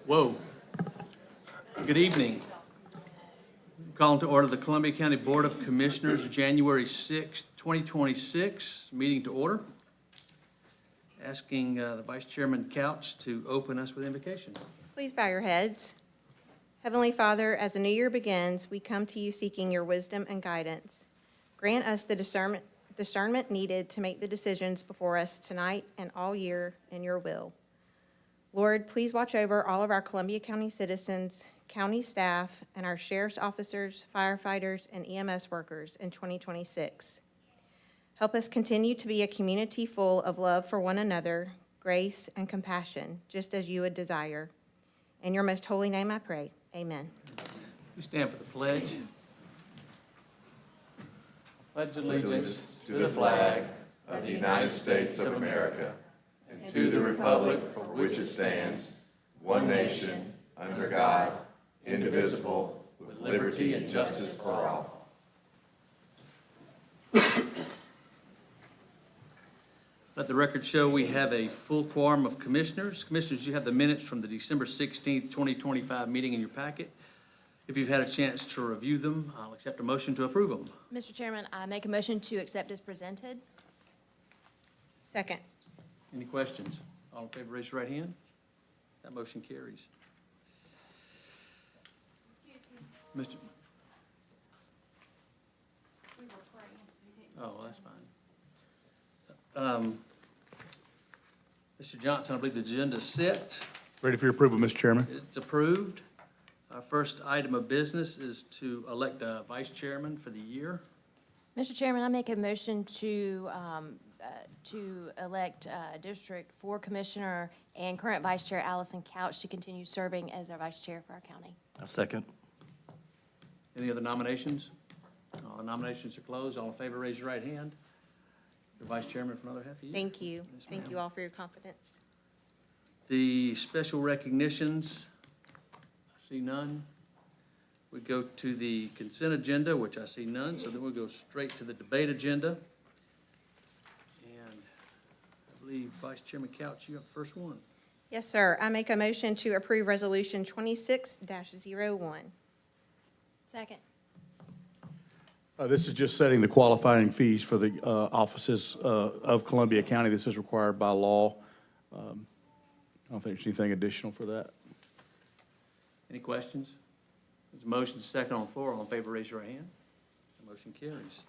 Whoa. Good evening. Calling to order the Columbia County Board of Commissioners, January 6, 2026, meeting to order. Asking the Vice Chairman Couch to open us with invocation. Please bow your heads. Heavenly Father, as the new year begins, we come to you seeking your wisdom and guidance. Grant us the discernment needed to make the decisions before us tonight and all year in your will. Lord, please watch over all of our Columbia County citizens, county staff, and our sheriff's officers, firefighters, and EMS workers in 2026. Help us continue to be a community full of love for one another, grace, and compassion, just as you would desire. In your most holy name I pray. Amen. We stand for the pledge. Pledge allegiance To the flag of the United States of America and to the republic for which it stands, one nation, under God, indivisible, with liberty and justice for all. Let the record show we have a full quorum of commissioners. Commissioners, you have the minutes from the December 16th, 2025 meeting in your packet. If you've had a chance to review them, I'll accept a motion to approve them. Mr. Chairman, I make a motion to accept as presented. Second. Any questions? All in favor, raise your right hand. That motion carries. Mr. Oh, that's fine. Mr. Johnson, I believe the agenda's set. Ready for your approval, Mr. Chairman. It's approved. Our first item of business is to elect a vice chairman for the year. Mr. Chairman, I make a motion to elect District 4 Commissioner and current Vice Chair Allison Couch to continue serving as our Vice Chair for our county. A second. Any other nominations? All the nominations are closed. All in favor, raise your right hand. The vice chairman for another half a year. Thank you. Yes, Thank ma'am. you all for your confidence. The special recognitions, I see none. We go to the consent agenda, which I see none, so then we'll go straight to the debate agenda. And I believe Vice Chairman Couch, you got the first one. Yes, sir. I make a motion to approve Resolution 26-01. Second. This is just setting the qualifying fees for the offices of Columbia County. This is required by law. I don't think there's anything additional for that. Any questions? There's a motion second on the floor. All in favor, raise your right hand. The motion carries.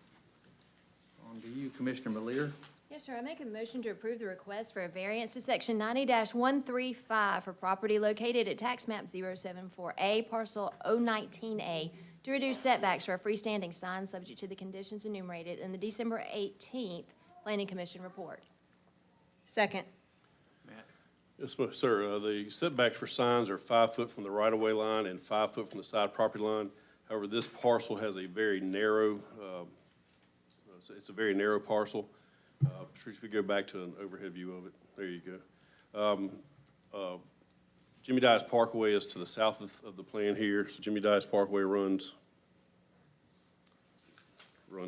On to you, Commissioner Malier. Yes, sir. I make a motion to approve the request for a variance to Section 90-135 for property located at Tax Map 074A, Parcel 019A, to reduce setbacks for a freestanding sign subject to the conditions enumerated in the December 18th Planning Commission report. Second. Matt. Yes, sir. The setbacks for signs are 5 foot from the right-of-way line and 5 foot from the side property line. However, this parcel has a very narrow, it's a very narrow parcel. Patricia, if you go back to an overhead view of it, there you go. Jimmy Dias Parkway is to the south of the plan here. So Jimmy Dias Parkway runs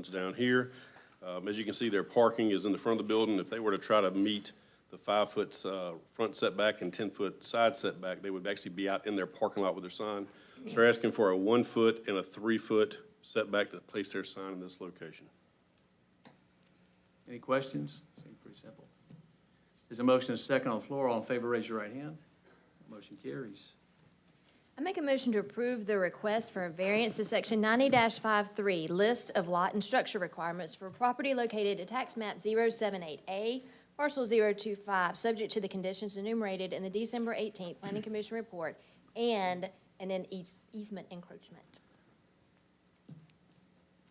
down here. As you can see, their parking is in the front of the building. If they were to try to meet the 5 foot front setback and 10 foot side setback, they would actually be out in their parking lot with their sign. So they're asking for a 1 foot and a 3 foot setback to place their sign in this location. Any questions? Seems pretty simple. There's a motion and a second on the floor. All in favor, raise your right hand. Motion carries. I make a motion to approve the request for a variance to Section 90-53, List of Lot and Structure Requirements for property located at Tax Map 078A, Parcel 025, subject to the conditions enumerated in the December 18th Planning Commission report and an easement encroachment.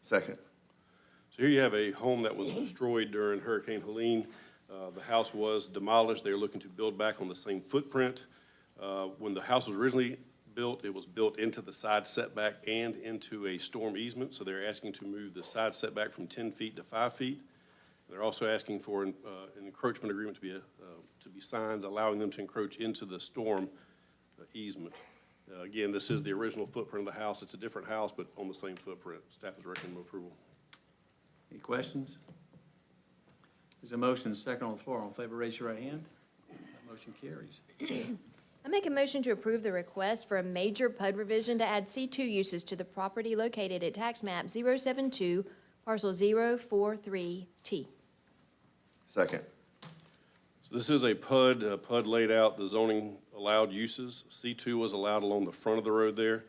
Second. So here you have a home that was destroyed during Hurricane Helene. The house was demolished. They're looking to build back on the same footprint. When the house was originally built, it was built into the side setback and into a storm easement. So they're asking to move the side setback from 10 feet to 5 feet. They're also asking for an encroachment agreement to be signed, allowing them to encroach into the storm easement. Again, this is the original footprint of the house. It's a different house, but on the same footprint. Staff is recommending approval. Any questions? There's a motion and a second on the floor. All in favor, raise your right hand. That motion carries. I make a motion to approve the request for a major PUD revision to add C2 uses to the property located at tax map 072, parcel 043T. Second. So this is a PUD. PUD laid out the zoning allowed uses. C2 was allowed along the front of the road there.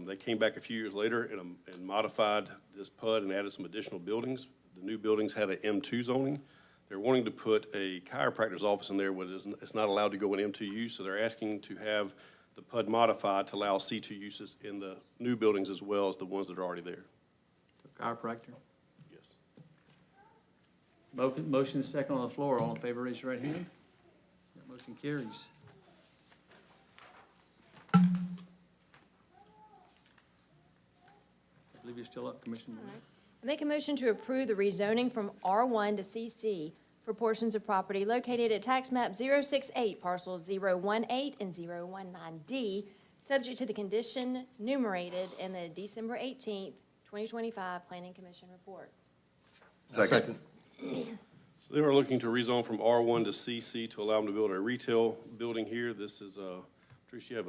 They came back a few years later and modified this PUD and added some additional buildings. The new buildings had an M2 zoning. They're wanting to put a chiropractor's office in there, but it's not allowed to go in M2 use, so they're asking to have the PUD modified to allow C2 uses in the new buildings as well as the ones that are already there. Chiropractor. Yes. Motion is second on the floor. All in favor, raise your right hand. That motion carries. I believe you're still up, Commissioner. I make a motion to approve the rezoning from R1 to CC for portions of property located at tax map 068, parcels 018 and 019D, subject to the condition enumerated in the December 18th, 2025 Planning Commission report. Second. So they were looking to rezone from R1 to CC to allow them to build a retail building here. This is, Trish, you have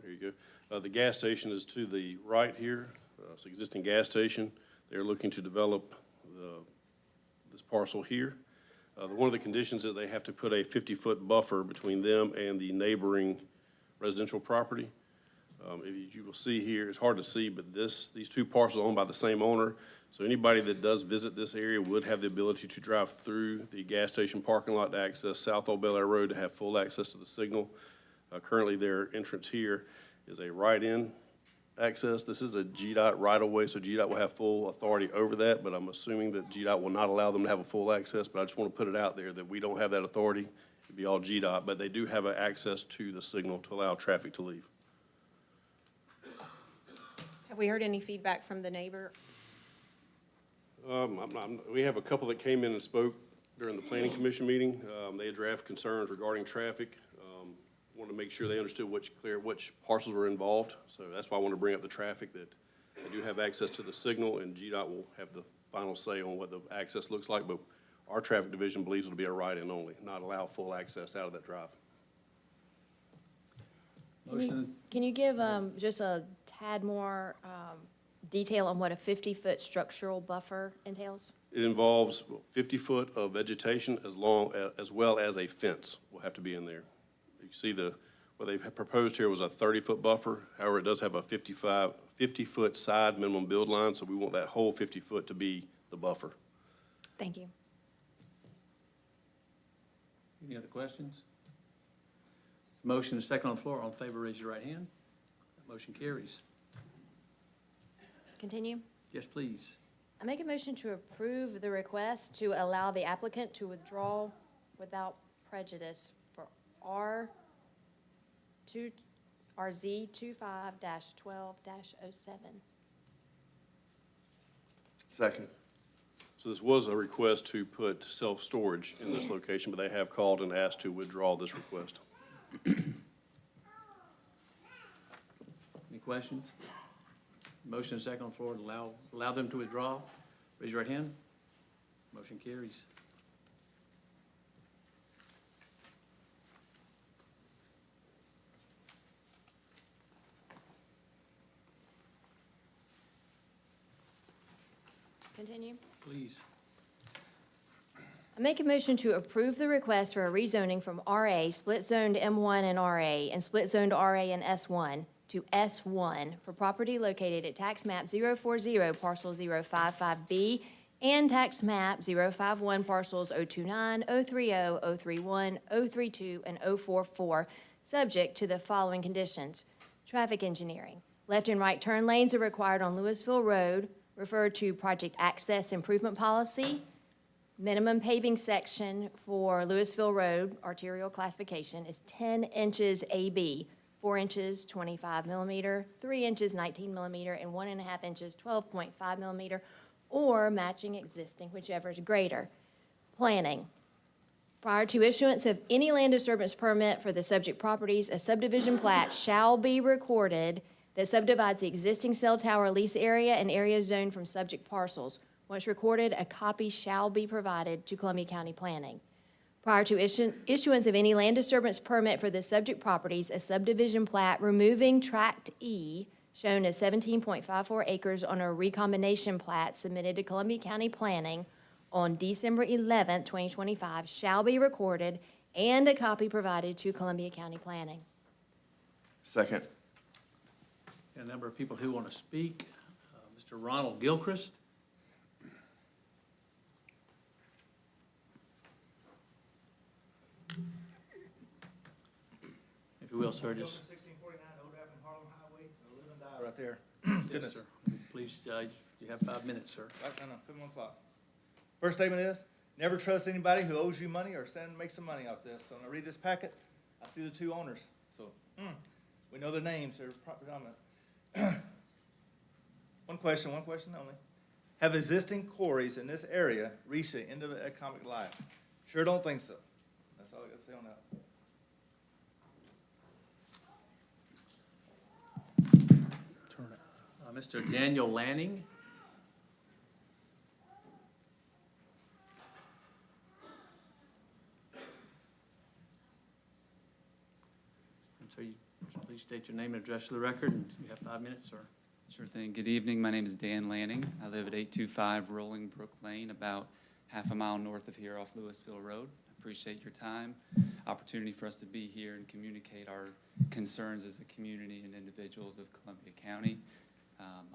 there you go. The gas station is to the right here. It's an existing gas station. They're looking to develop this parcel here. One of the conditions is they have to put a 50-foot buffer between them and the neighboring residential property. If you will see here, it's hard to see, but these two parcels are owned by the same owner. So anybody that does visit this area would have the ability to drive through the gas station parking lot to access South Old Bel Air Road to have full access to the signal. Currently, their entrance here is a right-in access. This is a GDOT right-of-way, so GDOT will have full authority over that, but I'm assuming that GDOT will not allow them to have a full access, but I just want to put it out there that we don't have that authority. It'd be all GDOT, but they do have an access to the signal to allow traffic to leave. Have we heard any feedback from the neighbor? We have a couple that came in and spoke during the planning commission meeting. They addressed concerns regarding traffic. Wanted to make sure they understood which parcels were involved. So that's why I want to bring up the traffic, that they do have access to the signal, and GDOT will have the final say on what the access looks like. But our traffic division believes it'll be a right-in only, not allow full access out of that drive. Motion, Can you give just a tad more detail on what a 50-foot structural buffer entails? It involves 50 foot of vegetation as well as a fence will have to be in there. You see what they proposed here was a 30-foot buffer. However, it does have a 50-foot side minimum build line, so we want that whole 50 foot to be the buffer. Thank you. any other questions? Motion is second on the floor. All in favor, raise your right hand. That motion carries. Continue. Yes, please. I make a motion to approve the request to allow the applicant to withdraw without prejudice for RZ 25-12-07. Second. So this was a request to put self-storage in this location, but they have called and asked to withdraw this request. Any questions? Motion is second on the floor to allow them to withdraw. Raise your right hand. Motion carries. Continue. Please. I make a motion to approve the request for a rezoning from RA, split-zoned M1 and RA, and split-zoned RA and S1 to S1 for property located at tax map 040, parcel 055B, and tax map 051, parcels 029, 030, 031, 032, and 044, subject to the following conditions. Traffic engineering. Left and right turn lanes are required on Louisville Road, referred to Project Access Improvement Policy. Minimum paving section for Louisville Road, arterial classification, is 10 inches AB, 4 inches 25 millimeter, 3 inches 19 millimeter, and 1.5 inches 12.5 millimeter, or matching existing, whichever is greater. Planning. Prior to issuance of any land disturbance permit for the subject properties, a subdivision plat shall be recorded that subdivides the existing cell tower lease area and area zoned from subject parcels. Once recorded, a copy shall be provided to Columbia County Planning. Prior to issuance of any land disturbance permit for the subject properties, a subdivision plat removing Tract E, shown as 17.54 acres on a recombination plat submitted to Columbia County Planning on December 11, 2025, shall be recorded and a copy provided to Columbia County Planning. Second. Got a number of people who want to speak. Mr. Ronald Gilchrist. If you will, sir, just, 1649 Old Avenue, Harlem Highway, live and die right there. yes, Goodness. sir. Please, you have 5 minutes, sir. Right, I know, put 1 o'clock. First statement is, never trust anybody who owes you money or stand to make some money off this. So when I read this packet, I see the 2 owners. So, we know their names, they're prominent. One question only. Have existing quarries in this area reached the end of their economic life? Sure don't think so. That's all I got to say on that. Mr. Daniel Lanning. And so you, please state your name and address for the record, and you have 5 minutes, sir. Sure thing. Good evening. My name is Dan Lanning. I live at 825 Rolling Brook Lane, about half a mile north of here off Louisville Road. Appreciate your time, opportunity for us to be here and communicate our concerns as a community and individuals of Columbia County.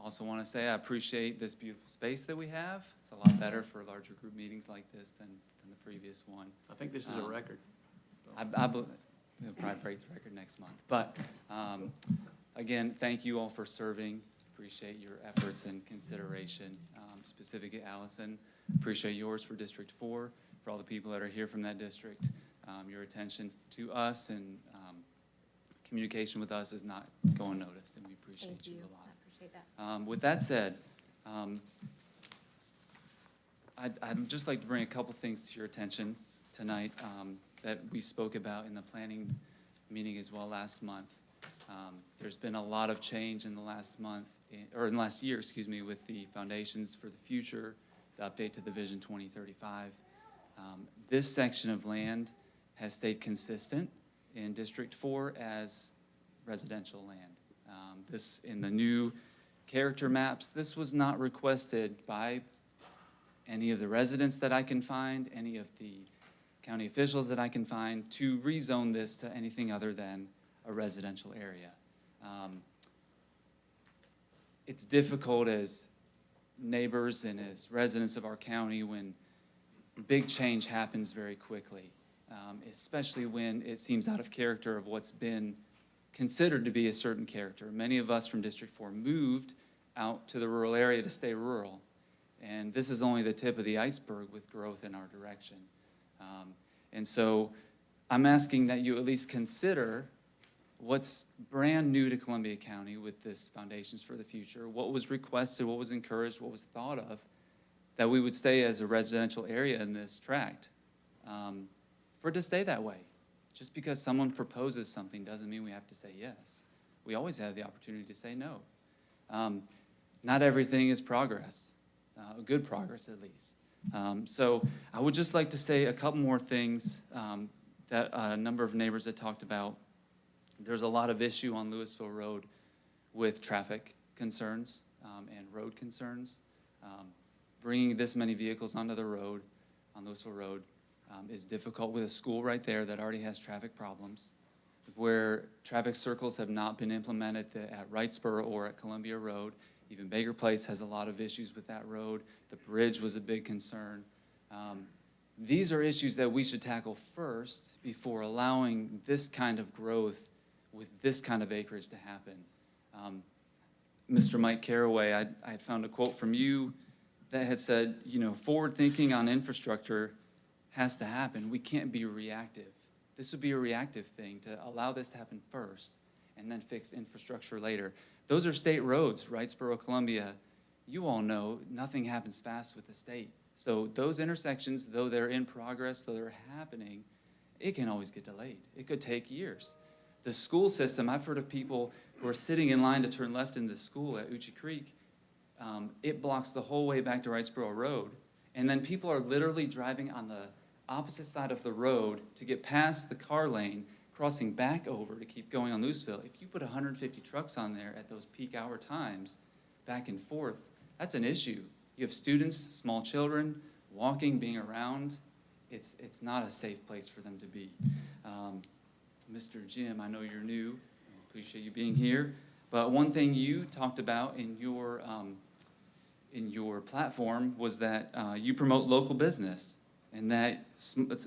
Also want to say I appreciate this beautiful space that we have. It's a lot better for larger group meetings like this than the previous one. I think this is a record. We'll probably break the record next month. But again, thank you all for serving. Appreciate your efforts and consideration. Specifically, Allison, appreciate yours for District 4, for all the people that are here from that district. Your attention to us and communication with us is not going noticed, and we appreciate you a lot. I appreciate that. With that said, I'd just like to bring a couple things to your attention tonight that we spoke about in the planning meeting as well last month. There's been a lot of change in the last month, or in the last year, excuse me, with the Foundations for the Future, the update to the Vision 2035. This section of land has stayed consistent in District 4 as residential land. This, in the new character maps, this was not requested by any of the residents that I can find, any of the county officials that I can find, to rezone this to anything other than a residential area. It's difficult as neighbors and as residents of our county when big change happens very quickly, especially when it seems out of character of what's been considered to be a certain character. Many of us from District 4 moved out to the rural area to stay rural, and this is only the tip of the iceberg with growth in our direction. And so I'm asking that you at least consider what's brand new to Columbia County with this Foundations for the Future, what was requested, what was encouraged, what was thought of, that we would stay as a residential area in this tract, for it to stay that way. Just because someone proposes something doesn't mean we have to say yes. We always have the opportunity to say no. Not everything is progress, good progress at least. So I would just like to say a couple more things that a number of neighbors had talked about. There's a lot of issue on Louisville Road with traffic concerns and road concerns. Bringing this many vehicles onto the road, on Louisville Road, is difficult with a school right there that already has traffic problems, where traffic circles have not been implemented at Wrightsboro or at Columbia Road. Even Baker Place has a lot of issues with that road. The bridge was a big concern. These are issues that we should tackle first before allowing this kind of growth with this kind of acreage to happen. Mr. Mike Caraway, I had found a quote from you that had said, you know, forward thinking on infrastructure has to happen. We can't be reactive. This would be a reactive thing to allow this to happen first and then fix infrastructure later. Those are state roads, Wrightsboro, Columbia. You all know nothing happens fast with the state. So those intersections, though they're in progress, though they're happening, it can always get delayed. It could take years. The school system, I've heard of people who are sitting in line to turn left into school at Uchi Creek. It blocks the whole way back to Wrightsboro Road. And then people are literally driving on opposite side of the road to get past the car lane, crossing back over to keep going on Louisville. If you put 150 trucks on there at those peak hour times, back and forth, that's an issue. You have students, small children, walking, being around. It's not a safe place for them to be. Mr. Jim, I know you're new. I appreciate you being here. But one thing you talked about in your platform was that you promote local business and that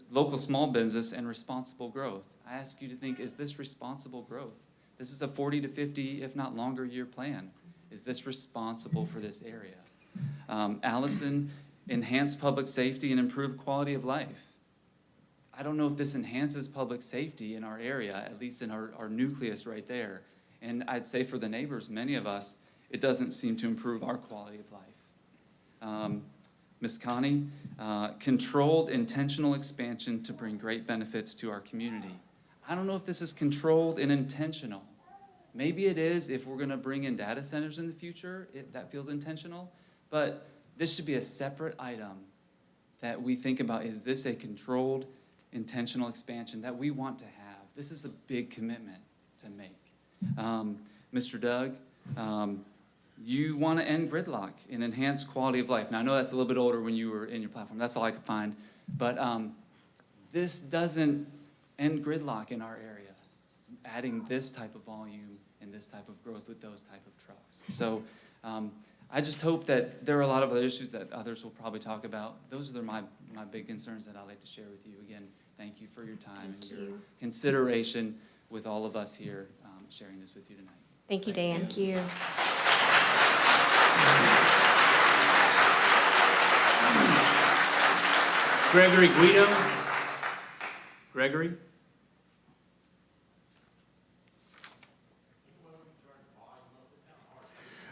local small business and responsible growth. I ask you to think, is this responsible growth? This is a 40 to 50, if not longer year plan. Is this responsible for this area? Allison, enhance public safety and improve quality of life. I don't know if this enhances public safety in our area, at least in our nucleus right there. And I'd say for the neighbors, many of us, it doesn't seem to improve our quality of life. Ms. Connie, controlled intentional expansion to bring great benefits to our community. I don't know if this is controlled and intentional. Maybe it is if we're gonna bring in data centers in the future, that feels intentional. But this should be a separate item that we think about, is this a controlled, intentional expansion that we want to have? This is a big commitment to make. Mr. Doug, you want to end gridlock and enhance quality of life. Now, I know that's a little bit older when you were in your platform. That's all I could find. But this doesn't end gridlock in our area, adding this type of volume and this type of growth with those type of trucks. So I just hope that there are a lot of other issues that others will probably talk about. Those are my big concerns that I'd like to share with you. Again, thank you for your time and your consideration with all of us here sharing this with you tonight. Thank you, Dan. Thank you. Gregory Guido? Gregory?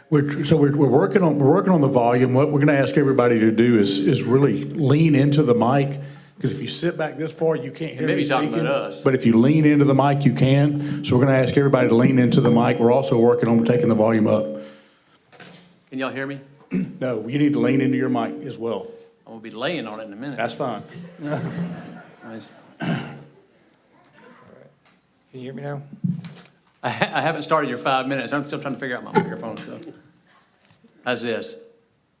We're working on the volume. What we're going to ask everybody to do is really lean into the mic, because if you sit back this far, you can't hear me Maybe talking speaking. about us. But if you lean into the mic, you can. So we're going to ask everybody to lean into the mic. We're also working on taking the volume up. Can y'all hear me? No, you need to lean into your mic as well. I'm gonna be laying on it in a minute. That's fine. Nice. Can you hear me now? I haven't started your 5 minutes. I'm still trying to figure out my microphone stuff. How's this?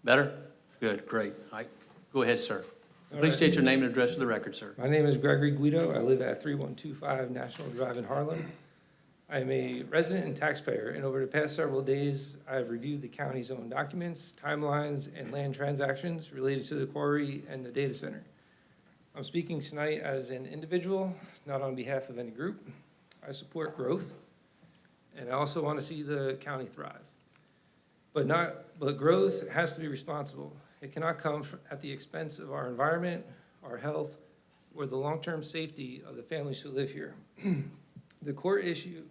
Better? Good, great. All right, go ahead, sir. Please state your name and address for the record, sir. My name is Gregory Guido. I live at 3125 National Drive in Harlem. I am a resident and taxpayer, and over the past several days, I have reviewed the county's own documents, timelines, and land transactions related to the quarry and the data center. I'm speaking tonight as an individual, not on behalf of any group. I support growth, and I also want to see the county thrive. But growth has to be responsible. It cannot come at the expense of our environment, our health, or the long-term safety of the families who live here. The core issue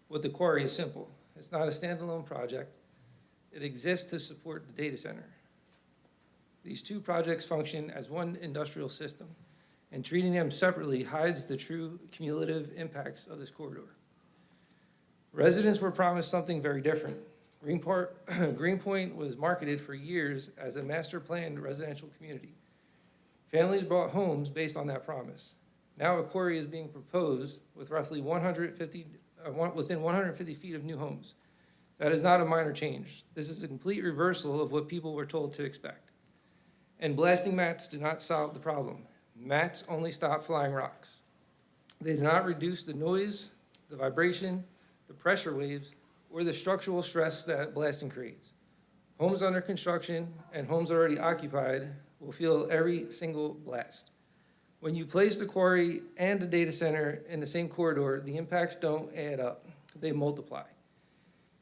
with the quarry is simple. It's not a standalone project. It exists to support the data center. These two projects function as one industrial system, and treating them separately hides the true cumulative impacts of this corridor. Residents were promised something very different. Greenpoint was marketed for years as a master-planned residential community. Families bought homes based on that promise. Now a quarry is being proposed with roughly within 150 feet of new homes. That is not a minor change. This is a complete reversal of what people were told to expect. And blasting mats do not solve the problem. Mats only stop flying rocks. They do not reduce the noise, the vibration, the pressure waves, or the structural stress that blasting creates. Homes under construction and homes already occupied will feel every single blast. When you place the quarry and the data center in the same corridor, the impacts don't add up, they multiply.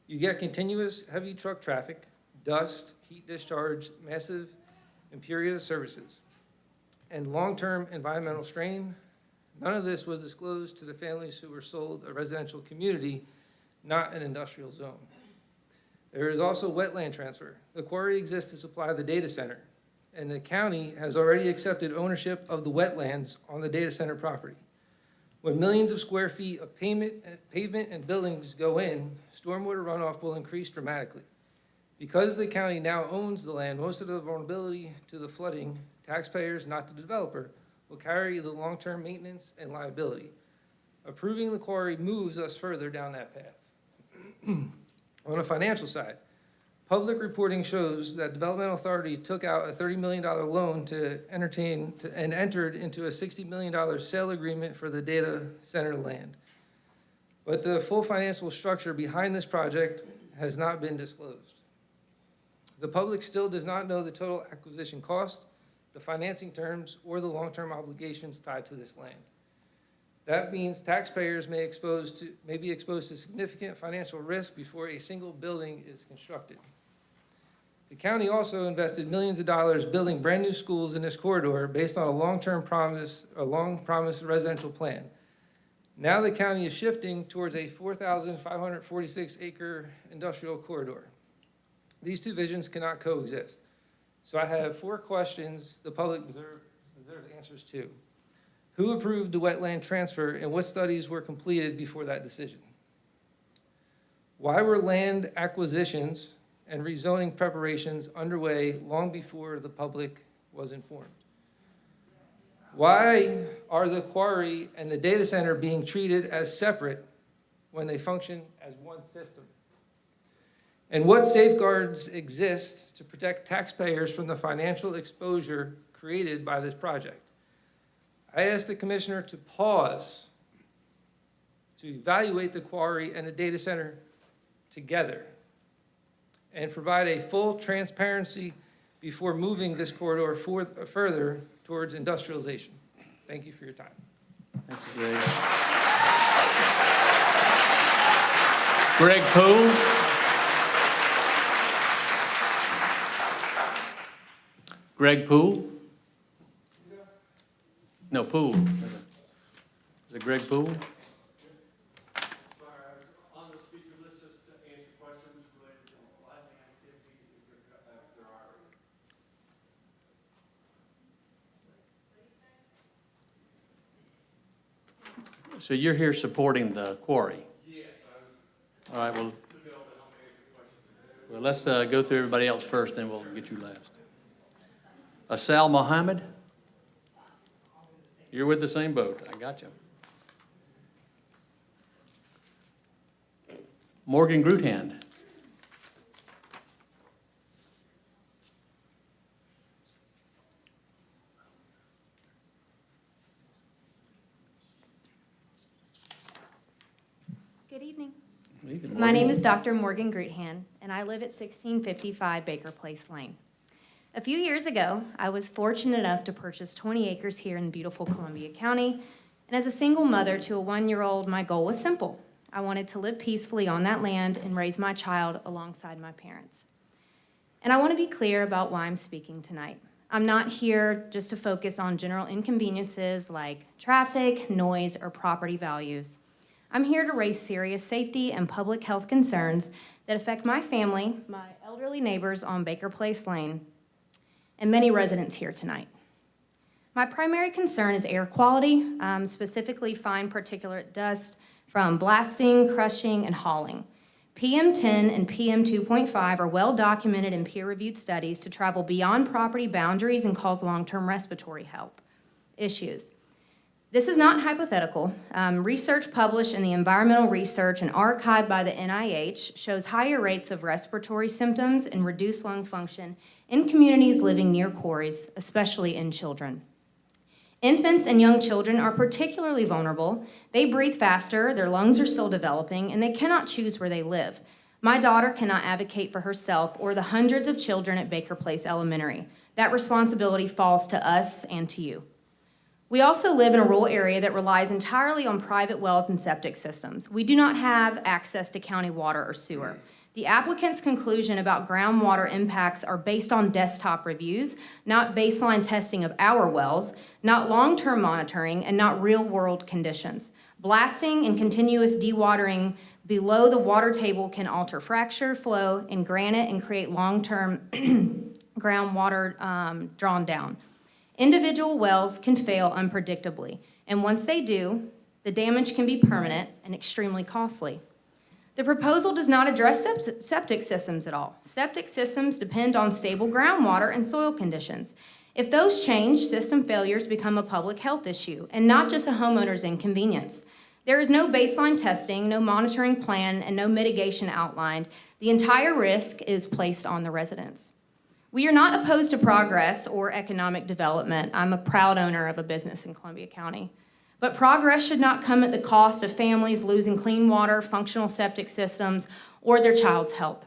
You get continuous heavy truck traffic, dust, heat discharge, massive imperious services, and long-term environmental strain. None of this was disclosed to the families who were sold a residential community, not an industrial zone. There is also wetland transfer. The quarry exists to supply the data center, and the county has already accepted ownership of the wetlands on the data center property. When millions of square feet of pavement and buildings go in, stormwater runoff will increase dramatically. Because the county now owns the land, most of the vulnerability to the flooding, taxpayers, not the developer, will carry the long-term maintenance and liability. Approving the quarry moves us further down that path. On a financial side, public reporting shows that Developmental Authority took out a $30 million loan and entered into a $60 million sale agreement for the data center land. But the full financial structure behind this project has not been disclosed. The public still does not know the total acquisition cost, the financing terms, or the long-term obligations tied to this land. That means taxpayers may be exposed to significant financial risk before a single building is constructed. The county also invested millions of dollars building brand-new schools in this corridor based on a long-promised residential plan. Now the county is shifting towards a 4,546 acre industrial corridor. These two visions cannot coexist. So I have 4 questions the public deserves answers to. Who approved the wetland transfer and what studies were completed before that decision? Why were land acquisitions and rezoning preparations underway long before the public was informed? Why are the quarry and the data center being treated as separate when they function as one system? And what safeguards exist to protect taxpayers from the financial exposure created by this project? I asked the commissioner to pause, to evaluate the quarry and the data center together, and provide a full transparency before moving this corridor further towards industrialization. Thank you for your time. Thank you, Greg. Greg Poole. Greg Poole? No, Poole. Is it Greg Poole? On the speaker list, just to answer questions related to blasting activities if there are. So you're here supporting the quarry? Yes, I was All right, well, to be able to help answer questions. well, let's go through everybody else first, then we'll get you last. Asal Mohammed? You're with the same boat. I got you. Morgan Gruthand? Good evening. Morgan. My name is Dr. Morgan Gruthand, and I live at 1655 Baker Place Lane. A few years ago, I was fortunate enough to purchase 20 acres here in beautiful Columbia County, and as a single mother to a 1-year-old, my goal was simple. I wanted to live peacefully on that land and raise my child alongside my parents. And I want to be clear about why I'm speaking tonight. I'm not here just to focus on general inconveniences like traffic, noise, or property values. I'm here to raise serious safety and public health concerns that affect my family, my elderly neighbors on Baker Place Lane, and many residents here tonight. My primary concern is air quality, specifically fine particulate dust from blasting, crushing, and hauling. PM10 and PM2.5 are well documented in peer-reviewed studies to travel beyond property boundaries and cause long-term respiratory health issues. This is not hypothetical. Research published in the Environmental Research and archived by the NIH shows higher rates of respiratory symptoms and reduced lung function in communities living near quarries, especially in children. Infants and young children are particularly vulnerable. They breathe faster, their lungs are still developing, and they cannot choose where they live. My daughter cannot advocate for herself or the hundreds of children at Baker Place Elementary. That responsibility falls to us and to you. We also live in a rural area that relies entirely on private wells and septic systems. We do not have access to county water or sewer. The applicant's conclusion about groundwater impacts are based on desktop reviews, not baseline testing of our wells, not long-term monitoring, and not real-world conditions. Blasting and continuous dewatering below the water table can alter fracture flow in granite and create long-term groundwater drawn down. Individual wells can fail unpredictably, and once they do, the damage can be permanent and extremely costly. The proposal does not address septic systems at all. Septic systems depend on stable groundwater and soil conditions. If those change, system failures become a public health issue and not just a homeowner's inconvenience. There is no baseline testing, no monitoring plan, and no mitigation outlined. The entire risk is placed on the residents. We are not opposed to progress or economic development. I'm a proud owner of a business in Columbia County. But progress should not come at the cost of families losing clean water, functional septic systems, or their child's health.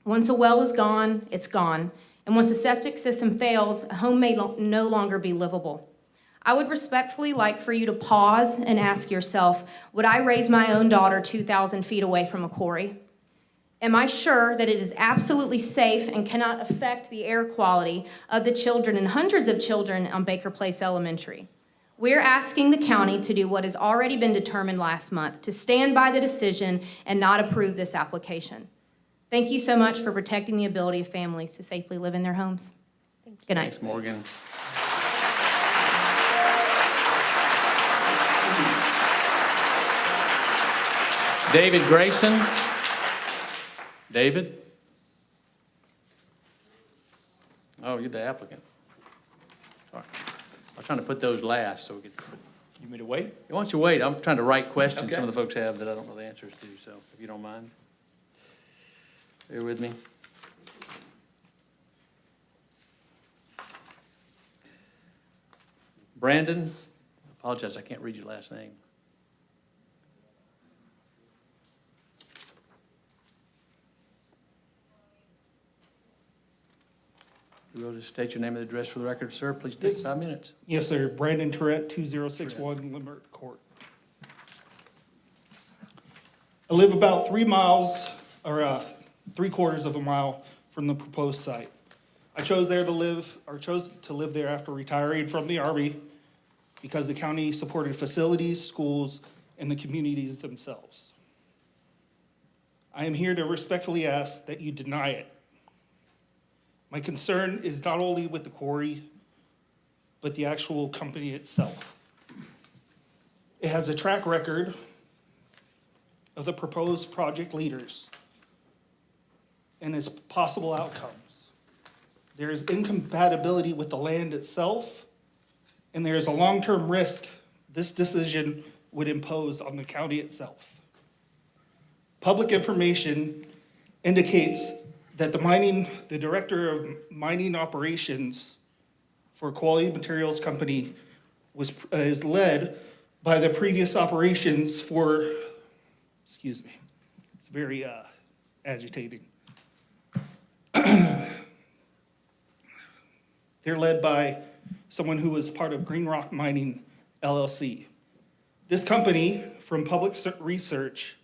Once a well is gone, it's gone. And once a septic system fails, a home may no longer be livable. I would respectfully like for you to pause and ask yourself, would I raise my own daughter 2,000 feet away from a quarry? Am I sure that it is absolutely safe and cannot affect the air quality of the children and hundreds of children on Baker Place Elementary? We're asking the county to do what has already been determined last month, to stand by the decision and not approve this application. Thank you so much for protecting the ability of families to safely live in their homes. Good night. Thanks, Morgan. David Grayson. David? Oh, you're the applicant. Sorry. I was trying to put those last so we could. You want me to wait? Why don't you wait? I'm trying to write questions Okay. some of the folks have that I don't know the answers to, so if you don't mind. Bear with me. Brandon, I apologize, I can't read your last name. You will just state your name and address for the record, sir. Please take Yes. 5 minutes. Yes, sir. Brandon Tourette, 2061 Limerick Court. I live about 3 miles, or 3/4 of a mile from the proposed site. I chose to live there after retiring from the Army because the county supported facilities, schools, and the communities themselves. I am here to respectfully ask that you deny it. My concern is not only with the quarry, but the actual company itself. It has a track record of the proposed project leaders and its possible outcomes. There is incompatibility with the land itself, and there is a long-term risk this decision would impose on the county itself. Public information indicates that the director of mining operations for Quality Materials Company is led by the previous operations for, excuse me, it's very agitating. They're led by someone who was part of Green Rock Mining LLC. This company, from public research,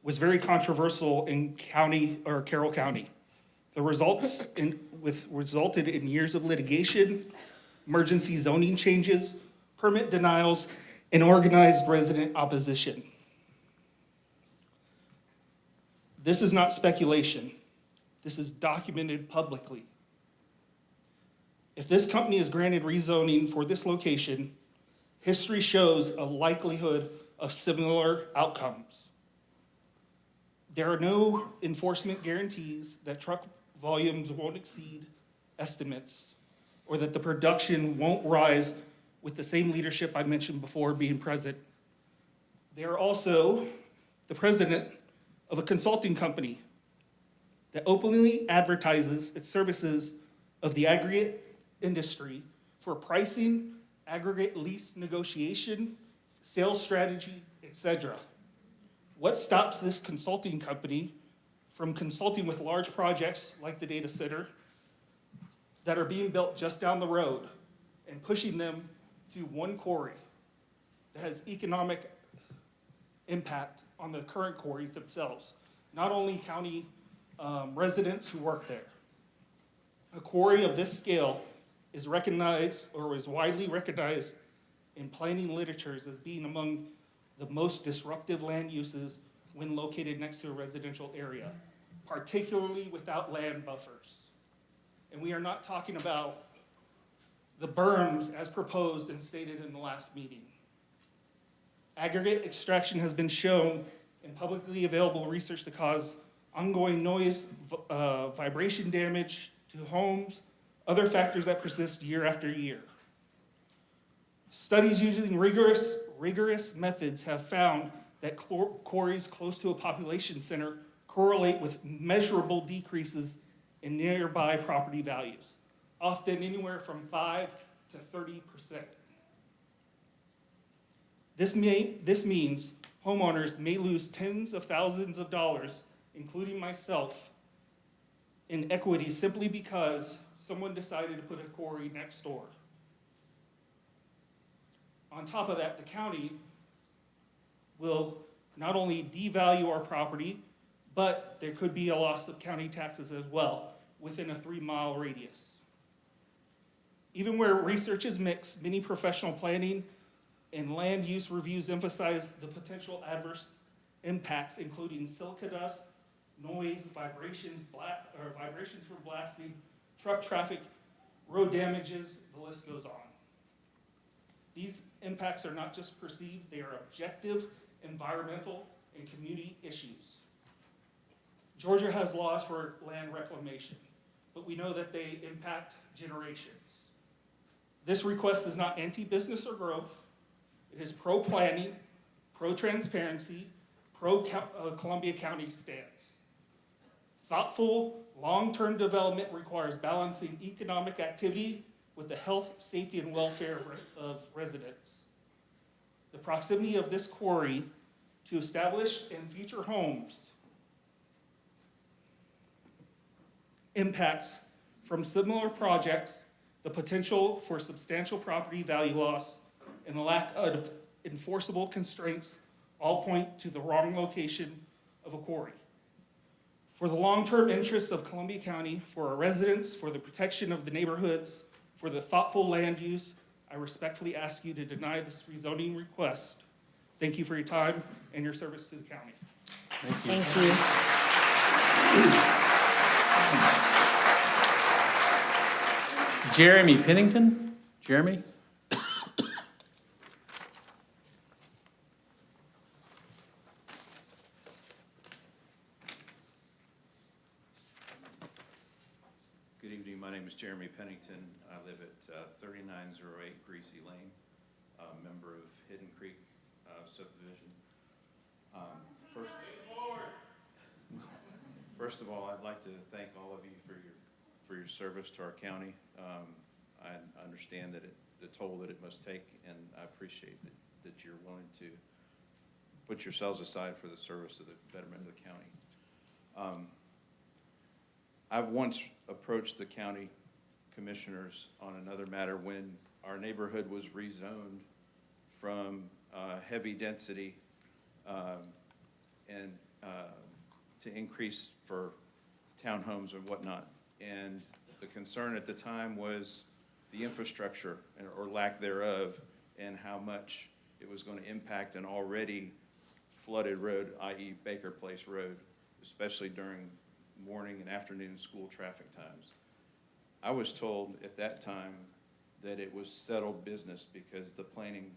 was very controversial in Carroll County. The results resulted in years of litigation, emergency zoning changes, permit denials, and organized resident opposition. This is not speculation. This is documented publicly. If this company is granted rezoning for this location, history shows a likelihood of similar outcomes. There are no enforcement guarantees that truck volumes won't exceed estimates or that the production won't rise with the same leadership I mentioned before being present. They are also the president of a consulting company that openly advertises its services of the aggregate industry for pricing, aggregate lease negotiation, sales strategy, etc. What stops this consulting company from consulting with large projects like the data center that are being built just down the road and pushing them to one quarry that has economic impact on the current quarries themselves, not only county residents who work there? A quarry of this scale is recognized or is widely recognized in planning literatures as being among the most disruptive land uses when located next to a residential area, particularly without land buffers. And we are not talking about the berms as proposed and stated in the last meeting. Aggregate extraction has been shown in publicly available research to cause ongoing noise, vibration damage to homes, other factors that persist year after year. Studies using rigorous methods have found that quarries close to a population center correlate with measurable decreases in nearby property values, often anywhere from 5 to 30%. This means homeowners may lose tens of thousands of dollars, including myself, in equity simply because someone decided to put a quarry next door. On top of that, the county will not only devalue our property, but there could be a loss of county taxes as well within a 3-mile radius. Even where research is mixed, many professional planning and land use reviews emphasize the potential adverse impacts, including silica dust, noise, vibrations from blasting, truck traffic, road damages, the list goes on. These impacts are not just perceived, they are objective, environmental, and community issues. Georgia has laws for land reclamation, but we know that they impact generations. This request is not anti-business or growth. It is pro-planning, pro-transparency, pro-Columbia County stance. Thoughtful, long-term development requires balancing economic activity with the health, safety, and welfare of residents. The proximity of this quarry to established and future homes impacts from similar projects, the potential for substantial property value loss, and the lack of enforceable constraints all point to the wrong location of a quarry. For the long-term interests of Columbia County, for our residents, for the protection of the neighborhoods, for the thoughtful land use, I respectfully ask you to deny this rezoning request. Thank you for your time and your service to the county. Thank you. Jeremy Pennington? Jeremy? Good evening, my name is Jeremy Pennington. I live at 3908 Greasy Lane, a member of Hidden Creek subdivision. First of all, I'd like to thank all of you for your service to our county. I understand that the toll that it must take, and I appreciate that you're willing to put yourselves aside for the service of the betterment of the county. I've once approached the county commissioners on another matter when our neighborhood was rezoned from heavy density and to increase for townhomes and whatnot. And the concern at the time was the infrastructure or lack thereof, and how much it was going to impact an already flooded road, i.e. Baker Place Road, especially during morning and afternoon school traffic times. I was told at that time that it was settled business because the planning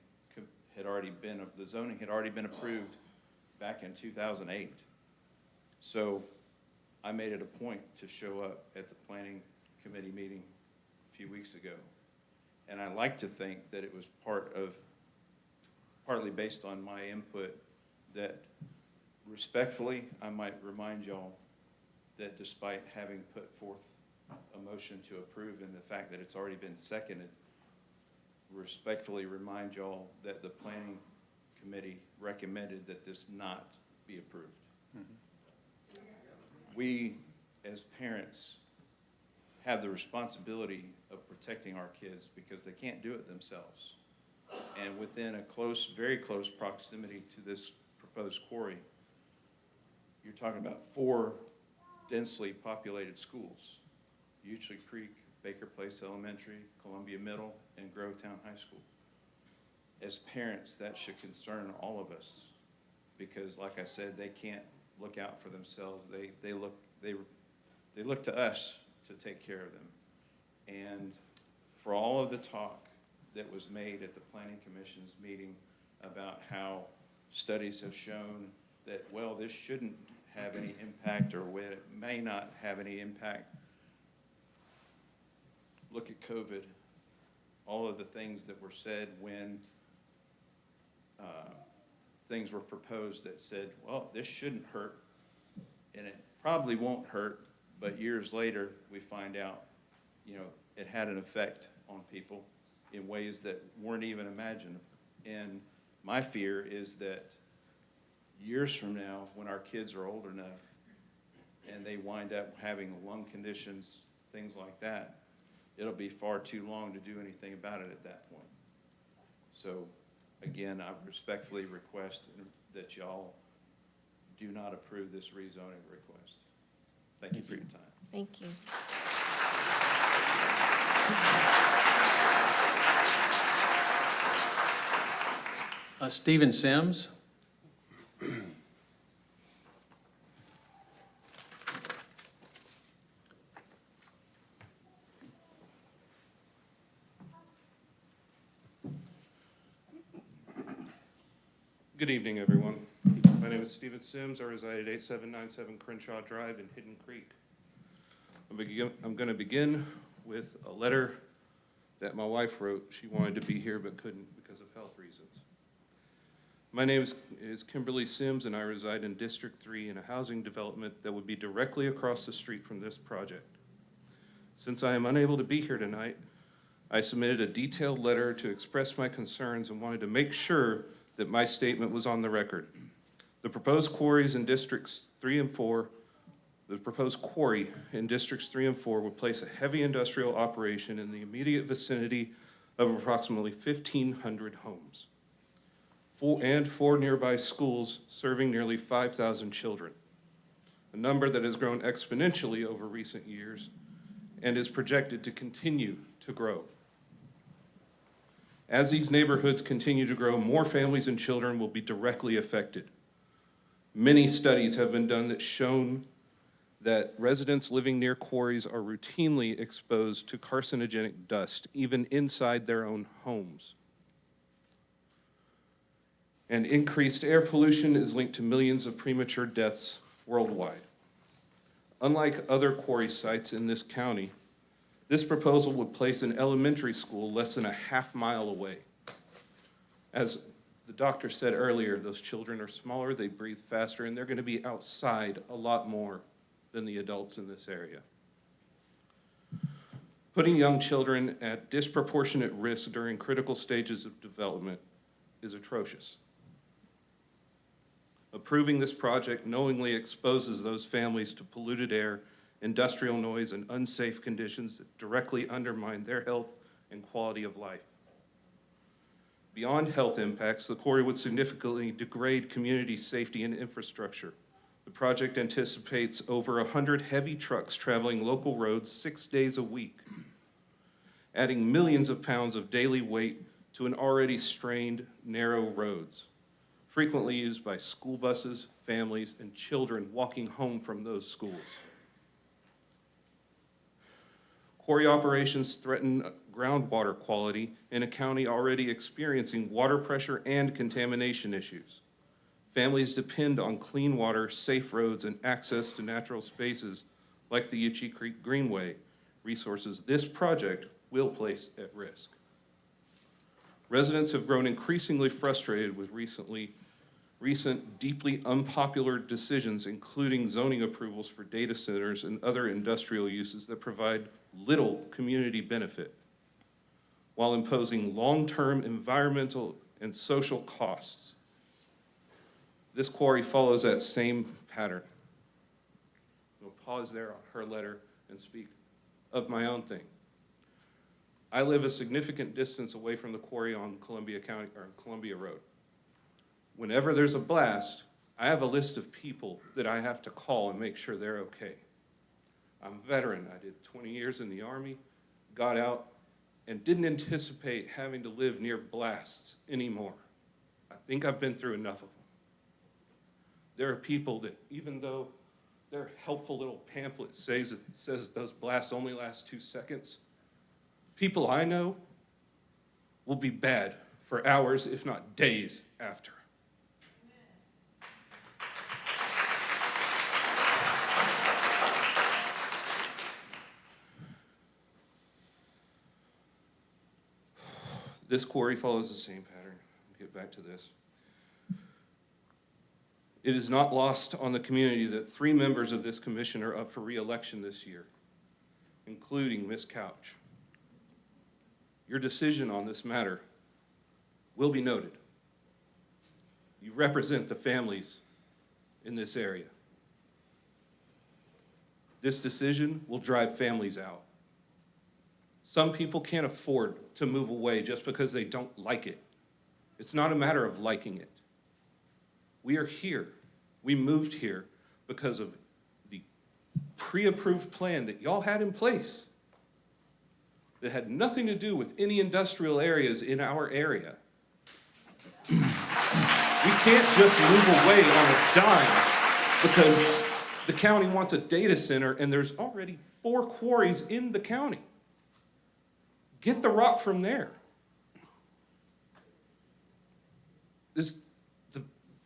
had already been, the zoning had already been approved back in 2008. So I made it a point to show up at the planning committee meeting a few weeks ago. And I like to think that it was partly based on my input, that respectfully, I might remind y'all that despite having put forth a motion to approve and the fact that it's already been seconded, respectfully remind y'all that the planning committee recommended that this not be approved. We, as parents, have the responsibility of protecting our kids because they can't do it themselves. And within a close, very close proximity to this proposed quarry, you're talking about 4 densely populated schools: Euclid Creek, Baker Place Elementary, Columbia Middle, and Grovetown High School. As parents, that should concern all of us because, like I said, they can't look out for themselves. They look to us to take care of them. And for all of the talk that was made at the Planning Commission's meeting about how studies have shown that, well, this shouldn't have any impact or it may not have any impact, look at COVID, all of the things that were said when things were proposed that said, well, this shouldn't hurt, and it probably won't hurt, but years later, we find out, it had an effect on people in ways that weren't even imagined. And my fear is that years from now, when our kids are old enough and they wind up having lung conditions, things like that, it'll be far too long to do anything about it at that point. So, again, I respectfully request that y'all do not approve this rezoning request. Thank you for your time. Thank you. Stephen Sims. Good evening, everyone. My name is Stephen Sims. I reside at 8797 Crenshaw Drive in Hidden Creek. I'm going to begin with a letter that my wife wrote. She wanted to be here but couldn't because of health reasons. My name is Kimberly Sims, and I reside in District 3 in a housing development that would be directly across the street from this project. Since I am unable to be here tonight, I submitted a detailed letter to express my concerns and wanted to make sure that my statement was on the record. The proposed quarries in Districts 3 and 4, the proposed quarry in Districts 3 and 4 would place a heavy industrial operation in the immediate vicinity of approximately 1,500 homes. Four nearby schools serving nearly 5,000 children, a number that has grown exponentially over recent years and is projected to continue to grow. As these neighborhoods continue to grow, more families and children will be directly affected. Many studies have been done that shown that residents living near quarries are routinely exposed to carcinogenic dust, even inside their own homes. And increased air pollution is linked to millions of premature deaths worldwide. Unlike other quarry sites in this county, this proposal would place an elementary school less than a half-mile away. As the doctor said earlier, those children are smaller, they breathe faster, and they're going to be outside a lot more than the adults in this area. Putting young children at disproportionate risk during critical stages of development is atrocious. Approving this project knowingly exposes those families to polluted air, industrial noise, and unsafe conditions that directly undermine their health and quality of life. Beyond health impacts, the quarry would significantly degrade community safety and infrastructure. The project anticipates over 100 heavy trucks traveling local roads 6 days a week, adding millions of pounds of daily weight to an already strained, narrow roads, frequently used by school buses, families, and children walking home from those schools. Quarry operations threaten groundwater quality in a county already experiencing water pressure and contamination issues. Families depend on clean water, safe roads, and access to natural spaces like the Uchee Creek Greenway, resources this project will place at risk. Residents have grown increasingly frustrated with recent deeply unpopular decisions, including zoning approvals for data centers and other industrial uses that provide little community benefit, while imposing long-term environmental and social costs. This quarry follows that same pattern. I'll pause there on her letter and speak of my own thing. I live a significant distance away from the quarry on Columbia Road. Whenever there's a blast, I have a list of people that I have to call and make sure they're okay. I'm a veteran. I did 20 years in the Army, got out, and didn't anticipate having to live near blasts anymore. I think I've been through enough of them. There are people that, even though their helpful little pamphlet says those blasts only last 2 seconds, people I know will be bad for hours, if not days, after. This quarry follows the same pattern. I'll get back to this. It is not lost on the community that 3 members of this commission are up for re-election this year, including Ms. Couch. Your decision on this matter will be noted. You represent the families in this area. This decision will drive families out. Some people can't afford to move away just because they don't like it. It's not a matter of liking it. We are here. We moved here because of the pre-approved plan that y'all had in place that had nothing to do with any industrial areas in our area. We can't just move away on a dime because the county wants a data center and there's already 4 quarries in the county. Get the rock from there. The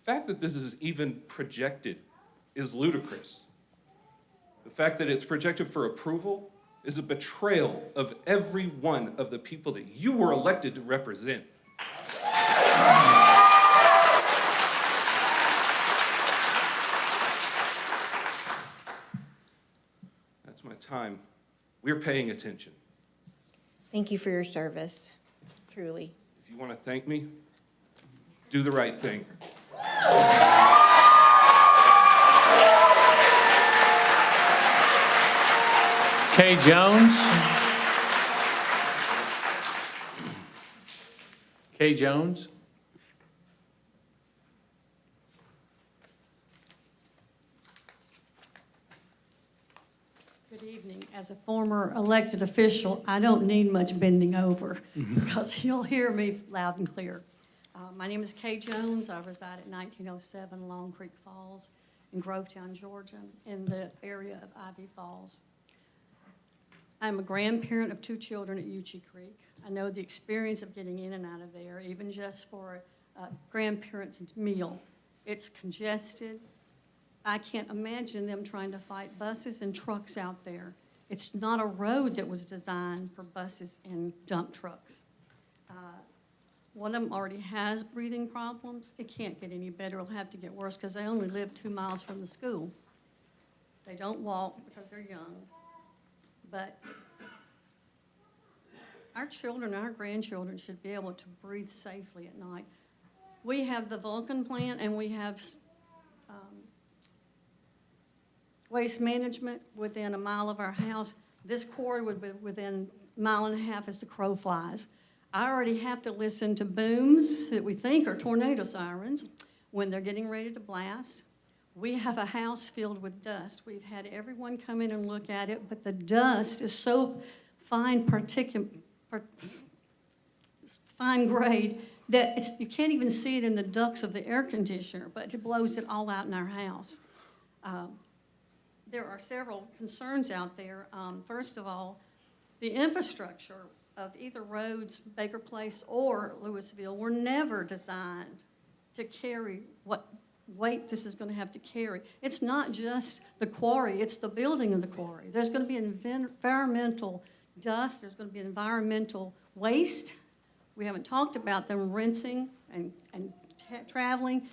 fact that this is even projected is ludicrous. The fact that it's projected for approval is a betrayal of every one of the people that you were elected to represent. That's my time. We're paying attention. Thank you for your service, truly. If you want to thank me, do the right thing. Kay Jones. Kay Jones. Good evening. As a former elected official, I don't need much bending over because you'll hear me loud and clear. My name is Kay Jones. I reside at 1907 Long Creek Falls in Grovetown, Georgia, in the area of Ivy Falls. I'm a grandparent of 2 children at Uchee Creek. I know the experience of getting in and out of there, even just for a grandparent's meal. It's congested. I can't imagine them trying to fight buses and trucks out there. It's not a road that was designed for buses and dump trucks. One of them already has breathing problems. It can't get any better. It'll have to get worse because they only live 2 miles from the school. They don't walk because they're young. But our children, our grandchildren should be able to breathe safely at night. We have the Vulcan plant and we have waste management within a mile of our house. This quarry would be within a mile and a half as the crow flies. I already have to listen to booms that we think are tornado sirens when they're getting ready to blast. We have a house filled with dust. We've had everyone come in and look at it, but the dust is so fine grade that you can't even see it in the ducts of the air conditioner, but it blows it all out in our house. There are several concerns out there. First of all, the infrastructure of either roads, Baker Place or Louisville, were never designed to carry what weight this is going to have to carry. It's not just the quarry, it's the building of the quarry. There's going to be environmental dust, there's going to be environmental waste. We haven't talked about them rinsing and traveling.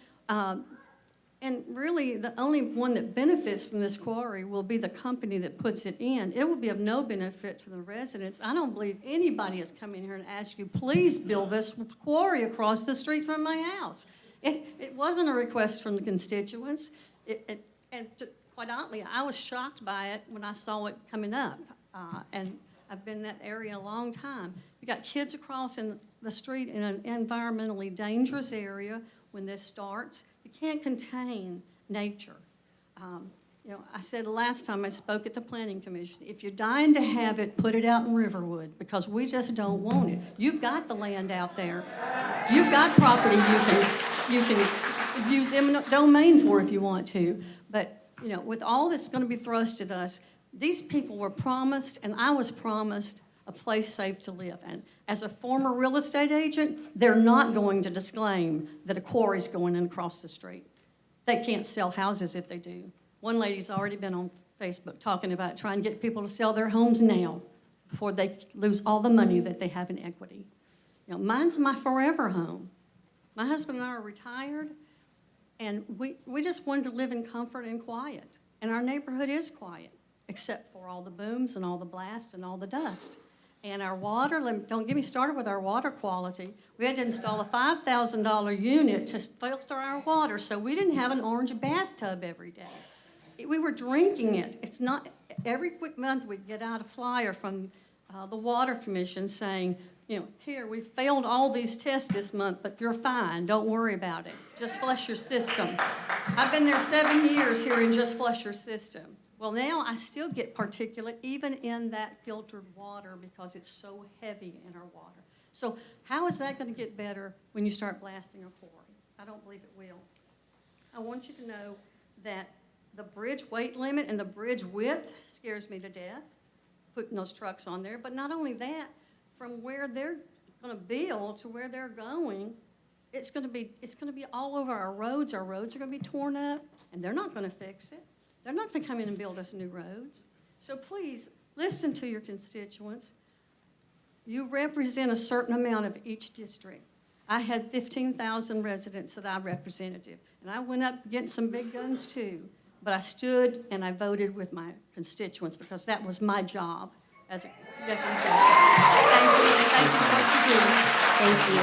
And really, the only one that benefits from this quarry will be the company that puts it in. It will be of no benefit to the residents. I don't believe anybody has come in here and asked you, please build this quarry across the street from my house. It wasn't a request from the constituents. Quite honestly, I was shocked by it when I saw it coming up. And I've been in that area a long time. You got kids across in the street in an environmentally dangerous area when this starts. You can't contain nature. I said last time I spoke at the Planning Commission, if you're dying to have it, put it out in Riverwood, because we just don't want it. You've got the land out there. You've got property you can use eminent domain for if you want to. But, with all that's going to be thrust at us, these people were promised, and I was promised, a place safe to live. And as a former real estate agent, they're not going to disclaim that a quarry's going in across the street. They can't sell houses if they do. One lady's already been on Facebook talking about trying to get people to sell their homes now before they lose all the money that they have in equity. You know, mine's my forever home. My husband and I are retired, and we just wanted to live in comfort and quiet. And our neighborhood is quiet, except for all the booms and all the blasts and all the dust. And our water, don't get me started with our water quality. We had to install a $5,000 unit to filter our water, so we didn't have an orange bathtub every day. We were drinking it. It's not, every quick month we get out a flyer from the Water Commission saying, you know, here, we failed all these tests this month, but you're fine. Don't worry about it. Just flush your system. I've been there 7 years hearing just flush your system. Well, now I still get particulate even in that filtered water because it's so heavy in our water. So how is that going to get better when you start blasting a quarry? I don't believe it will. I want you to know that the bridge weight limit and the bridge width scares me to death, putting those trucks on there. But not only that, from where they're going to build to where they're going, it's going to be all over our roads. Our roads are going to be torn up, and they're not going to fix it. They're not going to come in and build us new roads. So please, listen to your constituents. You represent a certain amount of each district. I had 15,000 residents that I represented, and I went up against some big guns too, but I stood and I voted with my constituents because that was my job as a deputy session. Thank you, and thank you for what you do. Thank you.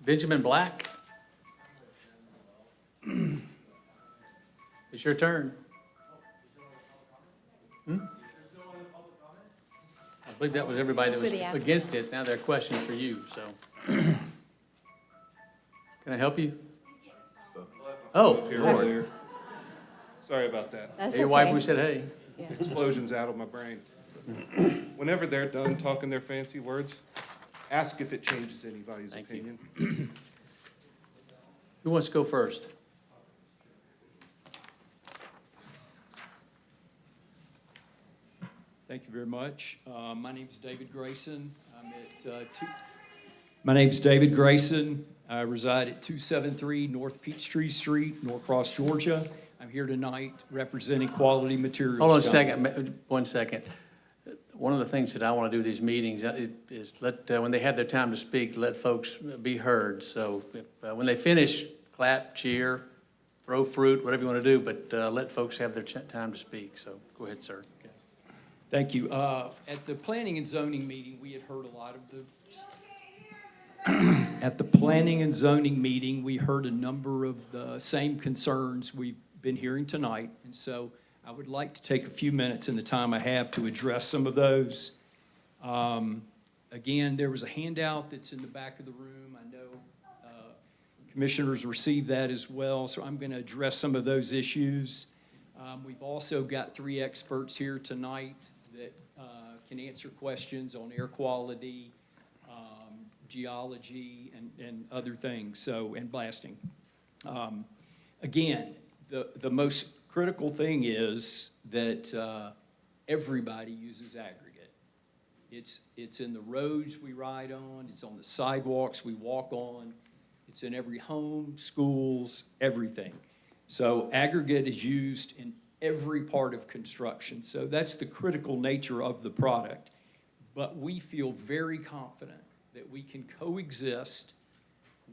Benjamin Black. It's your turn. I believe that was everybody that was against it. Now there are questions for you, so. Can I help you? Oh, Here Lord. earlier. Sorry about that. That's Hey, your wife, okay. we said, hey. Explosions out of my brain. Whenever they're done talking their fancy words, ask if it changes anybody's Thank you. opinion. Who wants to go first? Thank you very much. My name's David Grayson. My name's David Grayson. I reside at 273 North Peachtree Street, Norcross, Georgia. I'm here tonight representing Quality Materials. Hold on a Company. second, 1 second. One of the things that I want to do with these meetings is let, when they have their time to speak, let folks be heard. So if, when they finish, clap, cheer, throw fruit, whatever you want to do, but let folks have their time to speak. So go ahead, sir. Thank you. At the Planning and Zoning meeting, we had heard a lot of the... At the Planning and Zoning meeting, we heard a number of the same concerns we've been hearing tonight. And so I would like to take a few minutes in the time I have to address some of those. Again, there was a handout that's in the back of the room. I know commissioners received that as well, so I'm going to address some of those issues. We've also got 3 experts here tonight that can answer questions on air quality, geology, and other things, so, and blasting. Again, the most critical thing is that everybody uses aggregate. It's in the roads we ride on, it's on the sidewalks we walk on, it's in every home, schools, everything. So aggregate is used in every part of construction. So that's the critical nature of the product. But we feel very confident that we can coexist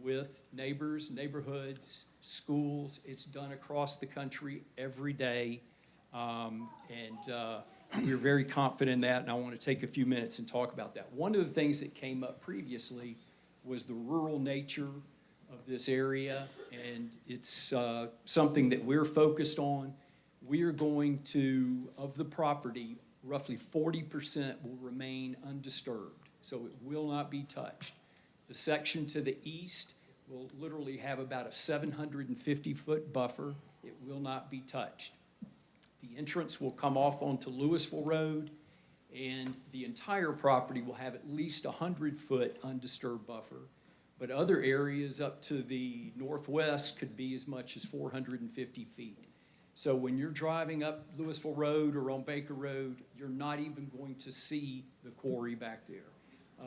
with neighbors, neighborhoods, schools. It's done across the country every day. We're very confident in that, and I want to take a few minutes and talk about that. One of the things that came up previously was the rural nature of this area, and it's something that we're focused on. We are going to, of the property, roughly 40% will remain undisturbed, so it will not be touched. The section to the east will literally have about a 750-foot buffer. It will not be touched. The entrance will come off onto Louisville Road, and the entire property will have at least a 100-foot undisturbed buffer. But other areas up to the northwest could be as much as 450 feet. So when you're driving up Louisville Road or on Baker Road, you're not even going to see the quarry back there.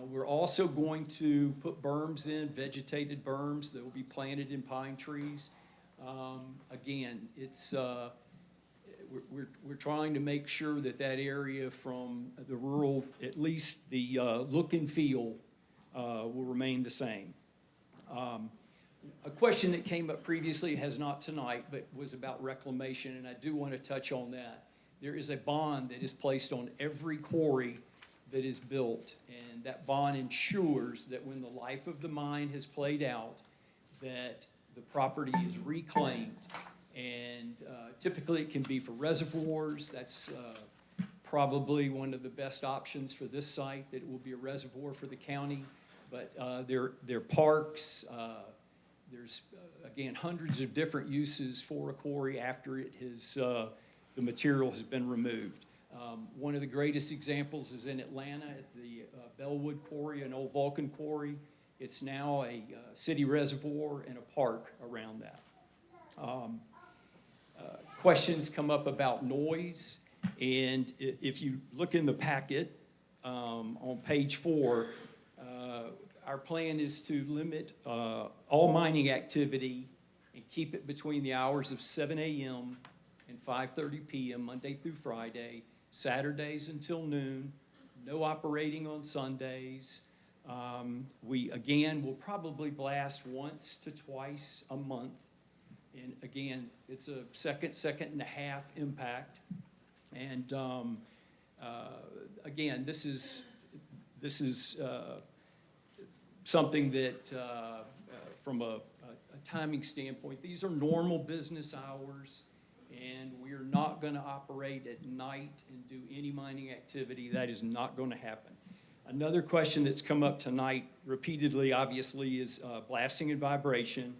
We're also going to put berms in, vegetated berms that will be planted in pine trees. Again, we're trying to make sure that that area from the rural, at least the look and feel, will remain the same. A question that came up previously, has not tonight, but was about reclamation, and I do want to touch on that. There is a bond that is placed on every quarry that is built, and that bond ensures that when the life of the mine has played out, that the property is reclaimed. And typically it can be for reservoirs. That's probably one of the best options for this site, that it will be a reservoir for the county. But there are parks, there's, again, hundreds of different uses for a quarry after it has, the material has been removed. One of the greatest examples is in Atlanta at the Bellwood Quarry, an old Vulcan quarry. It's now a city reservoir and a park around that. Questions come up about noise, and if you look in the packet on page 4, our plan is to limit all mining activity and keep it between the hours of 7 a.m. and 5:30 p.m. Monday through Friday, Saturdays until noon, no operating on Sundays. We, again, will probably blast once to twice a month. And again, it's a second and a half impact. And again, this is something that, from a timing standpoint, these are normal business hours, and we're not going to operate at night and do any mining activity. That is not going to happen. Another question that's come up tonight repeatedly, obviously, is blasting and vibration.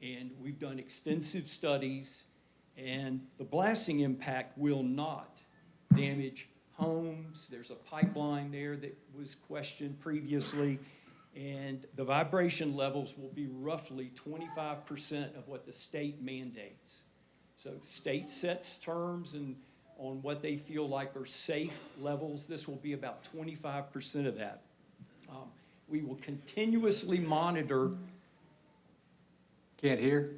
And we've done extensive studies, and the blasting impact will not damage homes. There's a pipeline there that was questioned previously, and the vibration levels will be roughly 25% of what the state mandates. So state sets terms and on what they feel like are safe levels. This will be about 25% of that. We will continuously monitor. Can't hear?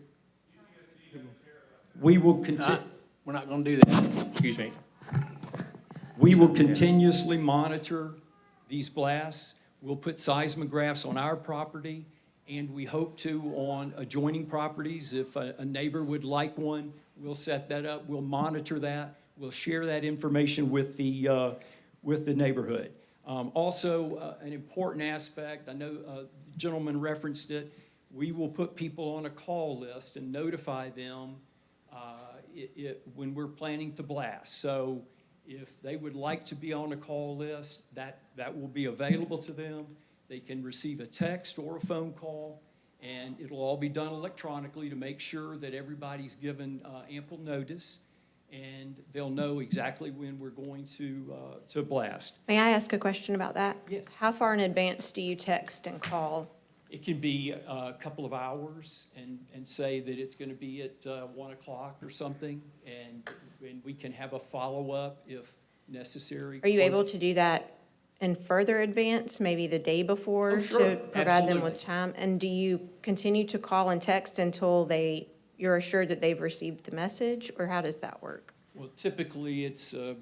We will continue. We're not going to do that. Excuse me. We will continuously monitor these blasts. We'll put seismographs on our property, and we hope to on adjoining properties. If a neighbor would like one, we'll set that up. We'll monitor that. We'll share that information with the neighborhood. Also, an important aspect, I know the gentleman referenced it, we will put people on a call list and notify them when we're planning to blast. So if they would like to be on a call list, that will be available to them. They can receive a text or a phone call, and it'll all be done electronically to make sure that everybody's given ample notice, and they'll know exactly when we're going to blast. May I ask a question about that? Yes. How far in advance do you text and call? It can be a couple of hours and say that it's going to be at 1 o'clock or something, and we can have a follow-up if necessary. Are you able to do that in further advance, maybe the day before? Oh, sure. To provide them with Absolutely. time? And do you continue to call and text until you're assured that they've received the message, or how does that work? Well, typically, it's a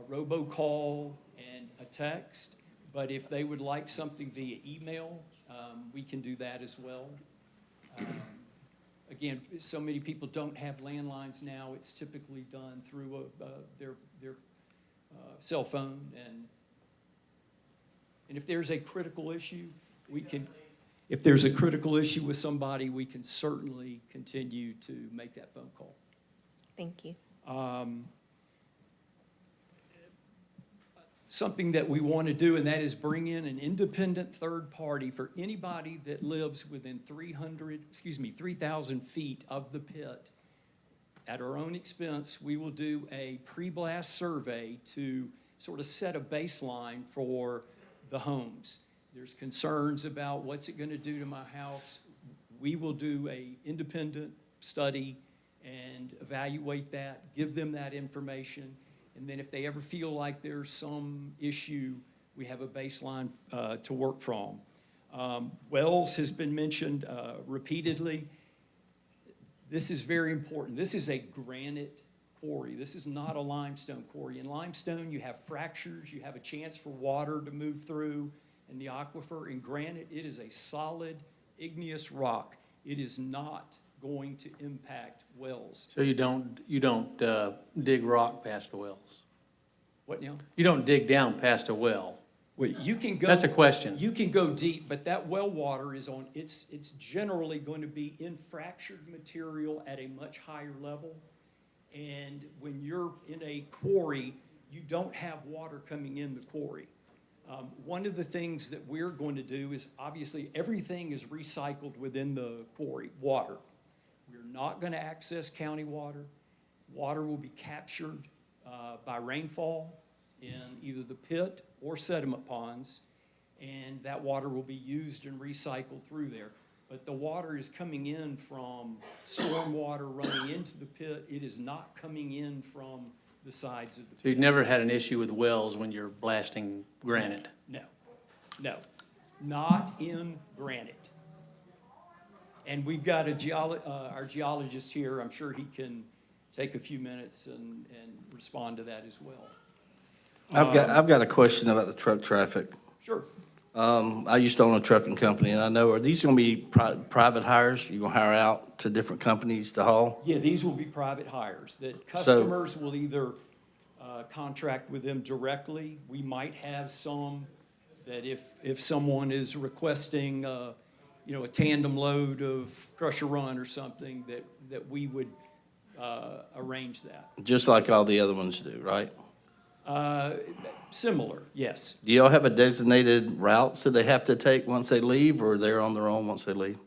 robocall and a text, but if they would like something via email, we can do that as well. Again, so many people don't have landlines now. It's typically done through their cell phone, and if there's a critical issue, if there's a critical issue with somebody, we can certainly continue to make that phone call. Thank you. Something that we want to do, and that is bring in an independent third party for anybody that lives within 3,000 feet of the pit. At our own expense, we will do a pre-blast survey to sort of set a baseline for the homes. There's concerns about what's it going to do to my house. We will do an independent study and evaluate that, give them that information, and then if they ever feel like there's some issue, we have a baseline to work from. Wells has been mentioned repeatedly. This is very important. This is a granite quarry. This is not a limestone quarry. In limestone, you have fractures, you have a chance for water to move through in the aquifer. In granite, it is a solid igneous rock. It is not going to impact wells. So you don't dig rock past the wells? What now? You don't dig down past a well? Well, you can go. That's a question. You can go deep, but that well water is on, it's generally going to be in fractured material at a much higher level. And when you're in a quarry, you don't have water coming in the quarry. One of the things that we're going to do is, obviously, everything is recycled within the quarry, water. We're not going to access county water. Water will be captured by rainfall in either the pit or sediment ponds, and that water will be used and recycled through there. But the water is coming in from storm water running into the pit. It is not coming in from the sides of the pit. So you've never had an issue with wells when you're blasting granite? No, not in granite. And we've got our geologist here. I'm sure he can take a few minutes and respond to that as well. I've got a question about the truck traffic. Sure. I used to own a trucking company, and I know, are these gonna be private hires? You gonna hire out to different companies to haul? Yeah, these will be private hires, that customers will either contract with them directly. We might have some that if someone is requesting, a tandem load of Crusher Run or something, that we would arrange that. Just like all the other ones do, right? Similar, yes. Do y'all have a designated routes that they have to take once they leave, or they're on their own once they leave?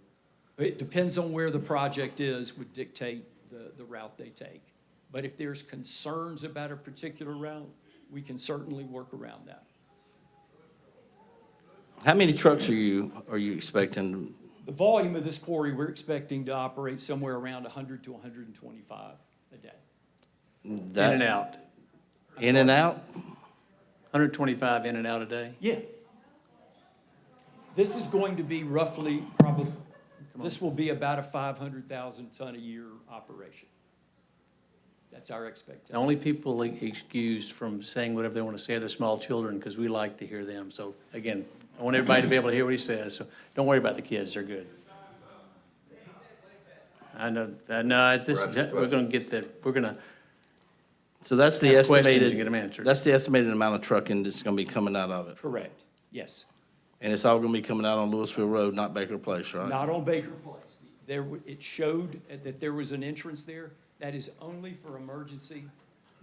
It depends on where the project is, would dictate the route they take. But if there's concerns about a particular route, we can certainly work around that. How many trucks are you expecting? The volume of this quarry, we're expecting to operate somewhere around 100 to 125 a day. In and out? In and out? 125 in and out a day? Yeah. This is going to be roughly, this will be about a 500,000 ton a year operation. That's our expectation. The only people excused from saying whatever they want to say are the small children, because we like to hear them. So again, I want everybody to be able to hear what he says, so don't worry about the kids, they're good. I know, we're gonna get that, So that's the have questions estimated, and get them answered. that's the estimated amount of trucking that's gonna be coming out of it? Correct, yes. And it's all gonna be coming out on Louisville Road, not Baker Place, right? Not on Baker Place. It showed that there was an entrance there. That is only for emergency.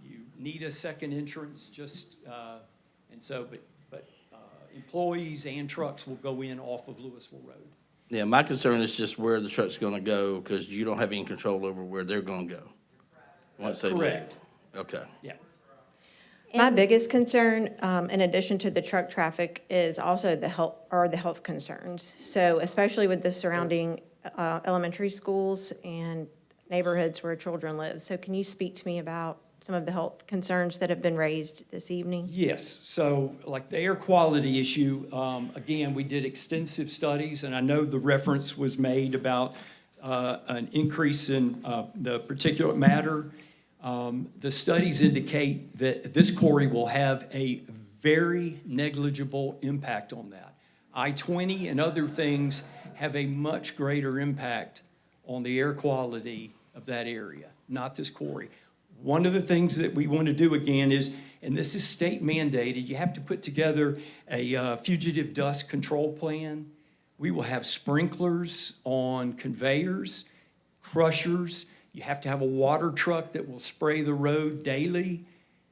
You need a second entrance, but employees and trucks will go in off of Louisville Road. Yeah, my concern is just where the truck's gonna go, because you don't have any control over where they're gonna go once they leave. Correct. Okay. Yeah. My biggest concern, in addition to the truck traffic, is also the health concerns. So especially with the surrounding elementary schools and neighborhoods where children live. So can you speak to me about some of the health concerns that have been raised this evening? Yes, so like the air quality issue, again, we did extensive studies, and I know the reference was made about an increase in the particulate matter. The studies indicate that this quarry will have a very negligible impact on that. I-20 and other things have a much greater impact on the air quality of that area, not this quarry. One of the things that we want to do again is, and this is state mandated, you have to put together a fugitive dust control plan. We will have sprinklers on conveyors, crushers. You have to have a water truck that will spray the road daily.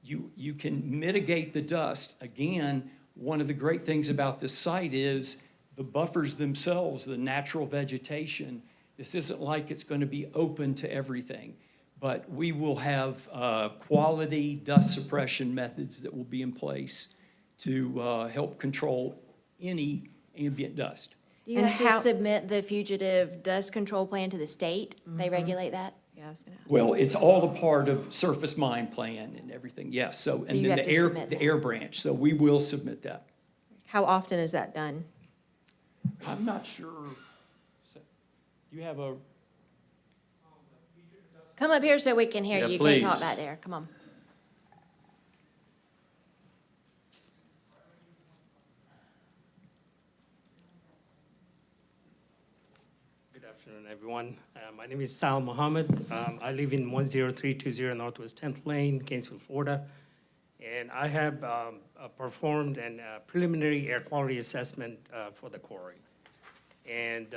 You can mitigate the dust. Again, one of the great things about this site is the buffers themselves, the natural vegetation. This isn't like it's going to be open to everything, but we will have quality dust suppression methods that will be in place to help control any ambient dust. Do you And have to how- submit the fugitive dust control plan to the state? They Mm-hmm. regulate that? Yeah, I was gonna ask. Well, it's all a part of surface mine plan and everything, yes. So, and you then have the to air, submit the that. air branch, so we will submit that. How often is that done? I'm not sure. So, you have a, Come up here so we can hear Yeah, you. You can't talk please. back there. Come on. Good afternoon, everyone. My name is Sal Mohammed. I live in 10320 Northwest 10th Lane, Gainesville, Florida. And I have performed a preliminary air quality assessment for the quarry. And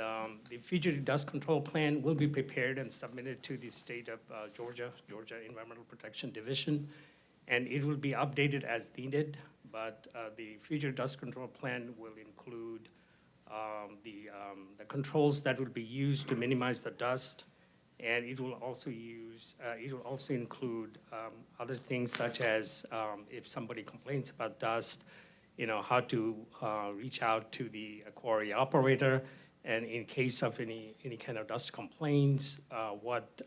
the fugitive dust control plan will be prepared and submitted to the state of Georgia Environmental Protection Division. And it will be updated as needed, but the fugitive dust control plan will include the controls that will be used to minimize the dust. And it will also include other things such as if somebody complains about dust, how to reach out to the quarry operator. And in case of any kind of dust complaints, what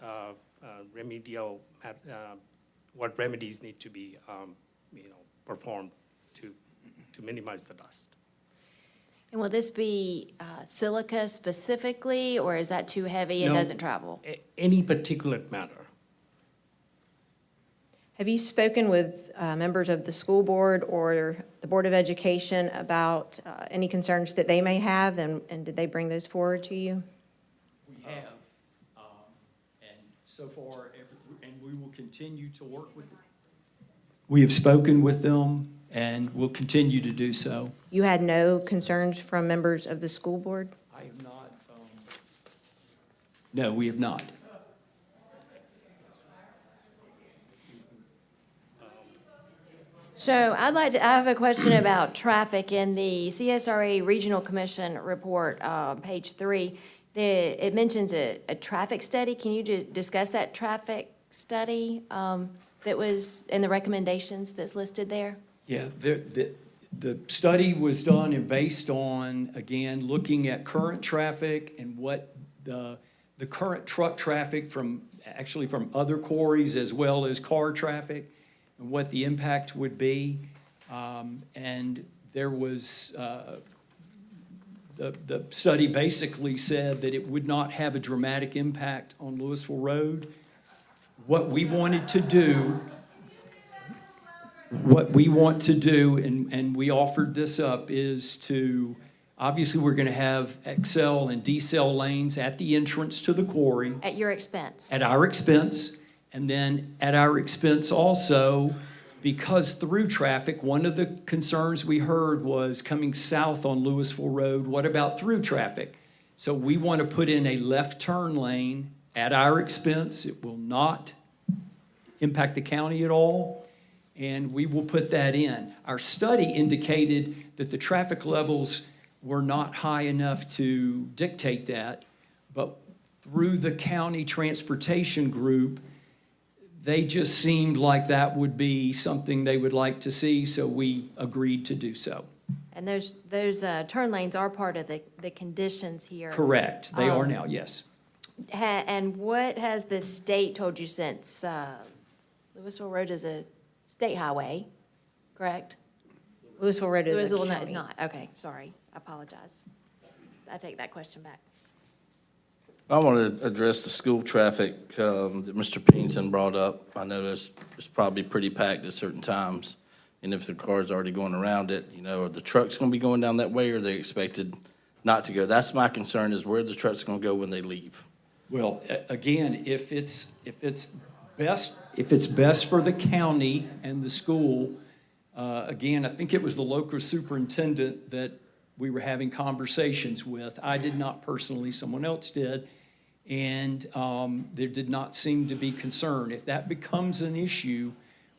remedies need to be, performed to minimize the dust. And will this be silica specifically, or is that too heavy and No, doesn't travel? Any particulate matter. Have you spoken with members of the school board or the Board of Education about any concerns that they may have, and did they bring those forward to you? We have, and so far, and we will continue to work with them. We have spoken with them, and will continue to do so. You had no concerns from members of the school board? I have not, no, we have not. So I have a question about traffic in the CSRA Regional Commission report, page 3. It mentions a traffic study. Can you discuss that traffic study that was in the recommendations that's listed there? Yeah, the study was done and based on, again, looking at current traffic and what the current truck traffic from other quarries as well as car traffic, and what the impact would be. And there was, the study basically said that it would not have a dramatic impact on Louisville Road. What we wanted to do, and we offered this up, is to, obviously, we're gonna have XL and decel lanes at the entrance to the quarry. At your expense? At our expense, and then at our expense also, because through traffic, one of the concerns we heard was coming south on Louisville Road, what about through traffic? So we want to put in a left turn lane at our expense. It will not impact the county at all, and we will put that in. Our study indicated that the traffic levels were not high enough to dictate that, but through the county transportation group, they just seemed like that would be something they would like to see, so we agreed to do so. And those turn lanes are part of the conditions here. Correct, they are now, yes. And what has the state told you since Louisville Road is a state highway, correct? Louisville Road is a Louisville, no, county. it's not. Okay, sorry, I apologize. I take that question back. I want to address the school traffic that Mr. Peenson brought up. I know it's probably pretty packed at certain times, and if the car's already going around it, are the trucks going to be going down that way, or are they expected not to go? That's my concern, is where the trucks going to go when they leave. Well, again, if it's best for the county and the school, again, I think it was the local superintendent that we were having conversations with. I did not personally, someone else did, and there did not seem to be concern. If that becomes an issue,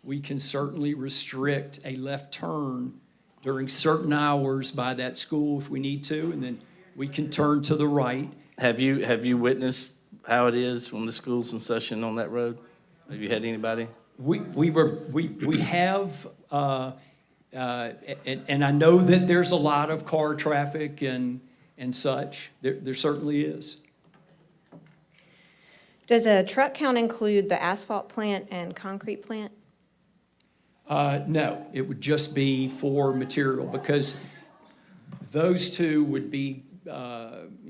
we can certainly restrict a left turn during certain hours by that school if we need to, and then we can turn to the right. Have you witnessed how it is when the school's in session on that road? Have you had anybody? We have, and I know that there's a lot of car traffic and such. There certainly is. Does a truck count include the asphalt plant and concrete plant? No, it would just be for material, because those two would be,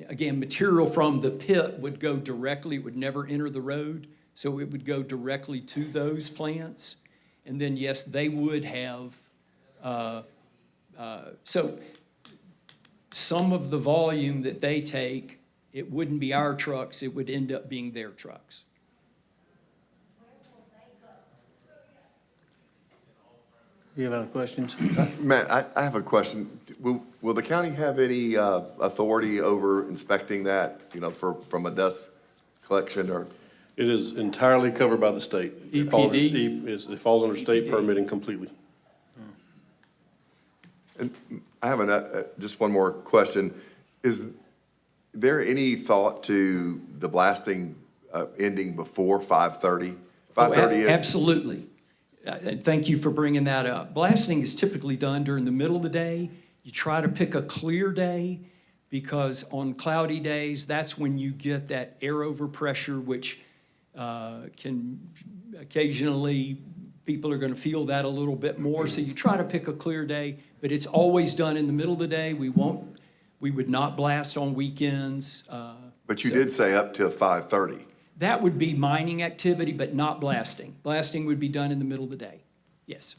again, material from the pit would go directly, it would never enter the road. So it would go directly to those plants. And then, yes, they would have, so some of the volume that they take, it wouldn't be our trucks, it would end up being their trucks. You have other questions? Matt, I have a question. Will the county have any authority over inspecting that, from a dust collection or? It is entirely covered by the state. It falls- EPD? It falls under state permitting completely. And I have just one more question. Is there any thought to the blasting ending before 5:30? 5:30? Absolutely. And thank you for bringing that up. Blasting is typically done during the middle of the day. You try to pick a clear day because on cloudy days, that's when you get that air overpressure, which can occasionally, people are going to feel that a little bit more. So you try to pick a clear day, but it's always done in the middle of the day. We would not blast on weekends. But you did say up till 5:30. That would be mining activity, but not blasting. Blasting would be done in the middle of the day. Yes.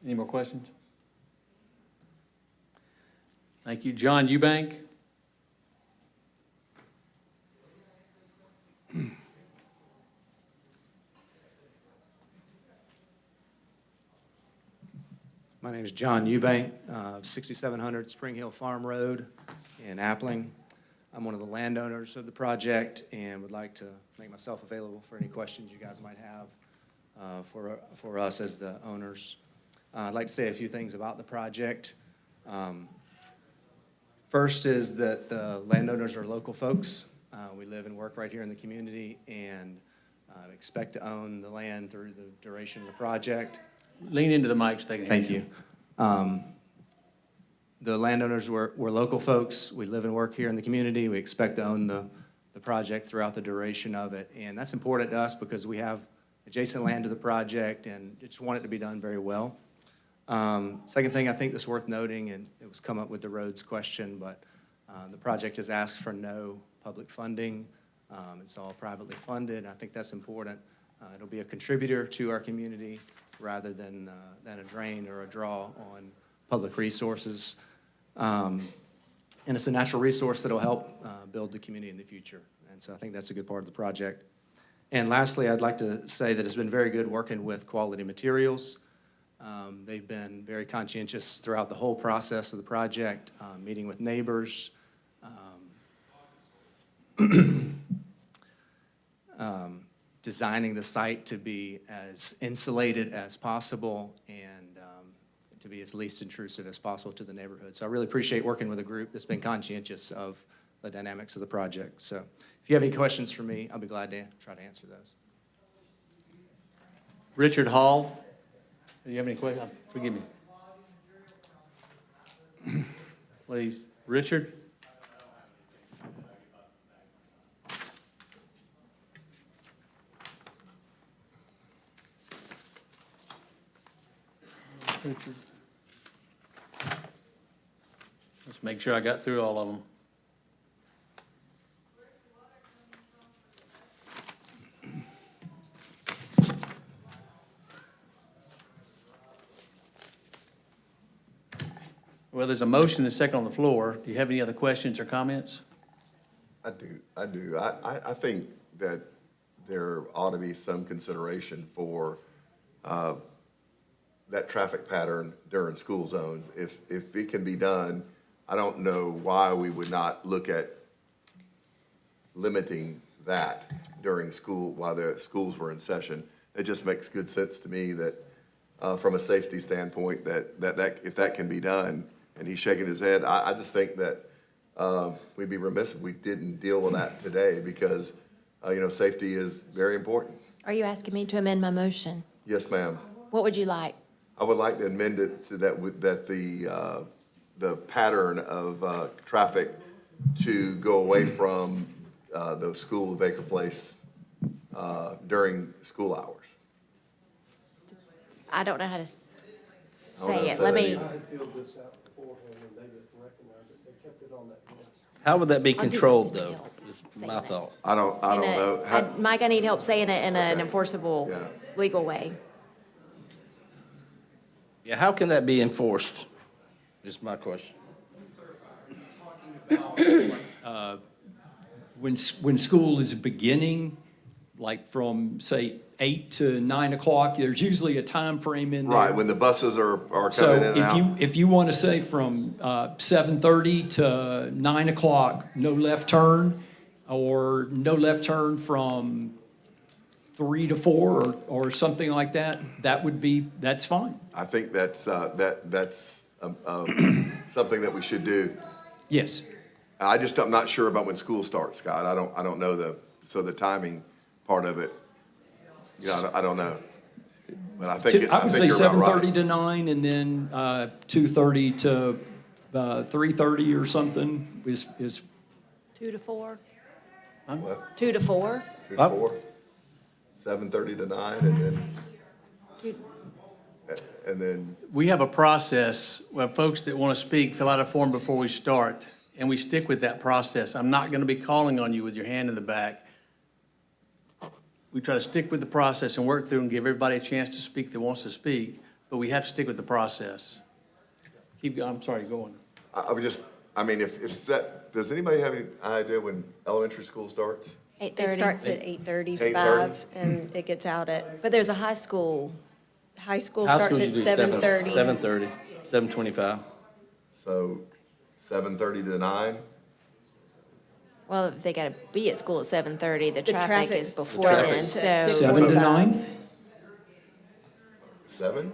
Any more questions? Thank you. John Eubank? My name is John Eubank, 6700 Spring Hill Farm Road in Appling. I'm one of the landowners of the project and would like to make myself available for any questions you guys might have for us as the owners. I'd like to say a few things about the project. First is that the landowners are local folks. We live and work right here in the community and expect to own the land through the duration of the project. Lean into the mic so they can hear you. Thank you. The landowners were local folks. We live and work here in the community. We expect to own the project throughout the duration of it. And that's important to us because we have adjacent land to the project and just want it to be done very well. Second thing I think that's worth noting, and it was come up with the roads question, but the project has asked for no public funding. It's all privately funded. I think that's important. It'll be a contributor to our community rather than a drain or a draw on public resources. And it's a natural resource that'll help build the community in the future. And so I think that's a good part of the project. And lastly, I'd like to say that it's been very good working with Quality Materials. They've been very conscientious throughout the whole process of the project, meeting with neighbors, designing the site to be as insulated as possible and to be as least intrusive as possible to the neighborhood. So I really appreciate working with a group that's been conscientious of the dynamics of the project. So if you have any questions for me, I'll be glad to try to answer those. Richard Hall? Do you have any questions? Forgive me. Please, Richard? Richard. Let's make sure I got through all of them. Well, there's a motion and a second on the floor. Do you have any other questions or comments? I do. I think that there ought to be some consideration for that traffic pattern during school zones. If it can be done, I don't know why we would not look at limiting that during school, while the schools were in session. It just makes good sense to me that, from a safety standpoint, that if that can be done, and he's shaking his head, I just think that we'd be remiss if we didn't deal with that today because, safety is very important. Are you asking me to amend my motion? Yes, ma'am. What would you like? I would like to amend it to that the pattern of traffic to go away from the school, Baker Place, during school hours. I don't know how to I don't know how say to it. say Let that me, either. I filled this out beforehand and they didn't recognize it. They How would that be I'll do controlled, that just to though, help is saying my it. thought. I don't know. Mike, I need help saying it in an enforceable, Yeah. legal way. Yeah, how can that be enforced, is my question. When school is beginning, like from, say, 8 to 9 o'clock, there's usually a time frame in there. Right, when the buses are So coming in and out. if you want to say from 7:30 to 9 o'clock, no left turn, or no left turn from 3 to 4, or something like that, that's fine. I think that's something that we should do. Yes. I'm not sure about when school starts, Scott. I don't know the timing part of it. Yeah, I don't know. But I think I would say you're about right. 7:30 to 9, and then 2:30 to 3:30 or something is 2 to 4? What? 2 to 4? 2 to 4, 7:30 to 9, and then We have a process where folks that want to speak fill out a form before we start, and we stick with that process. I'm not going to be calling on you with your hand in the back. We try to stick with the process and work through and give everybody a chance to speak that wants to speak, but we have to stick with the process. Keep going, I'm sorry, go on. I would does anybody have any idea when elementary school starts? 8:30? It starts at 8:35 8:30? and it gets out at, But there's a high school. high school High starts school, at you do 7:30. 7:30, 7:25. So 7:30 to 9? Well, if they gotta be at school at 7:30, the The traffic is traffic's- before then, traffic's so. 7 to 9? 7?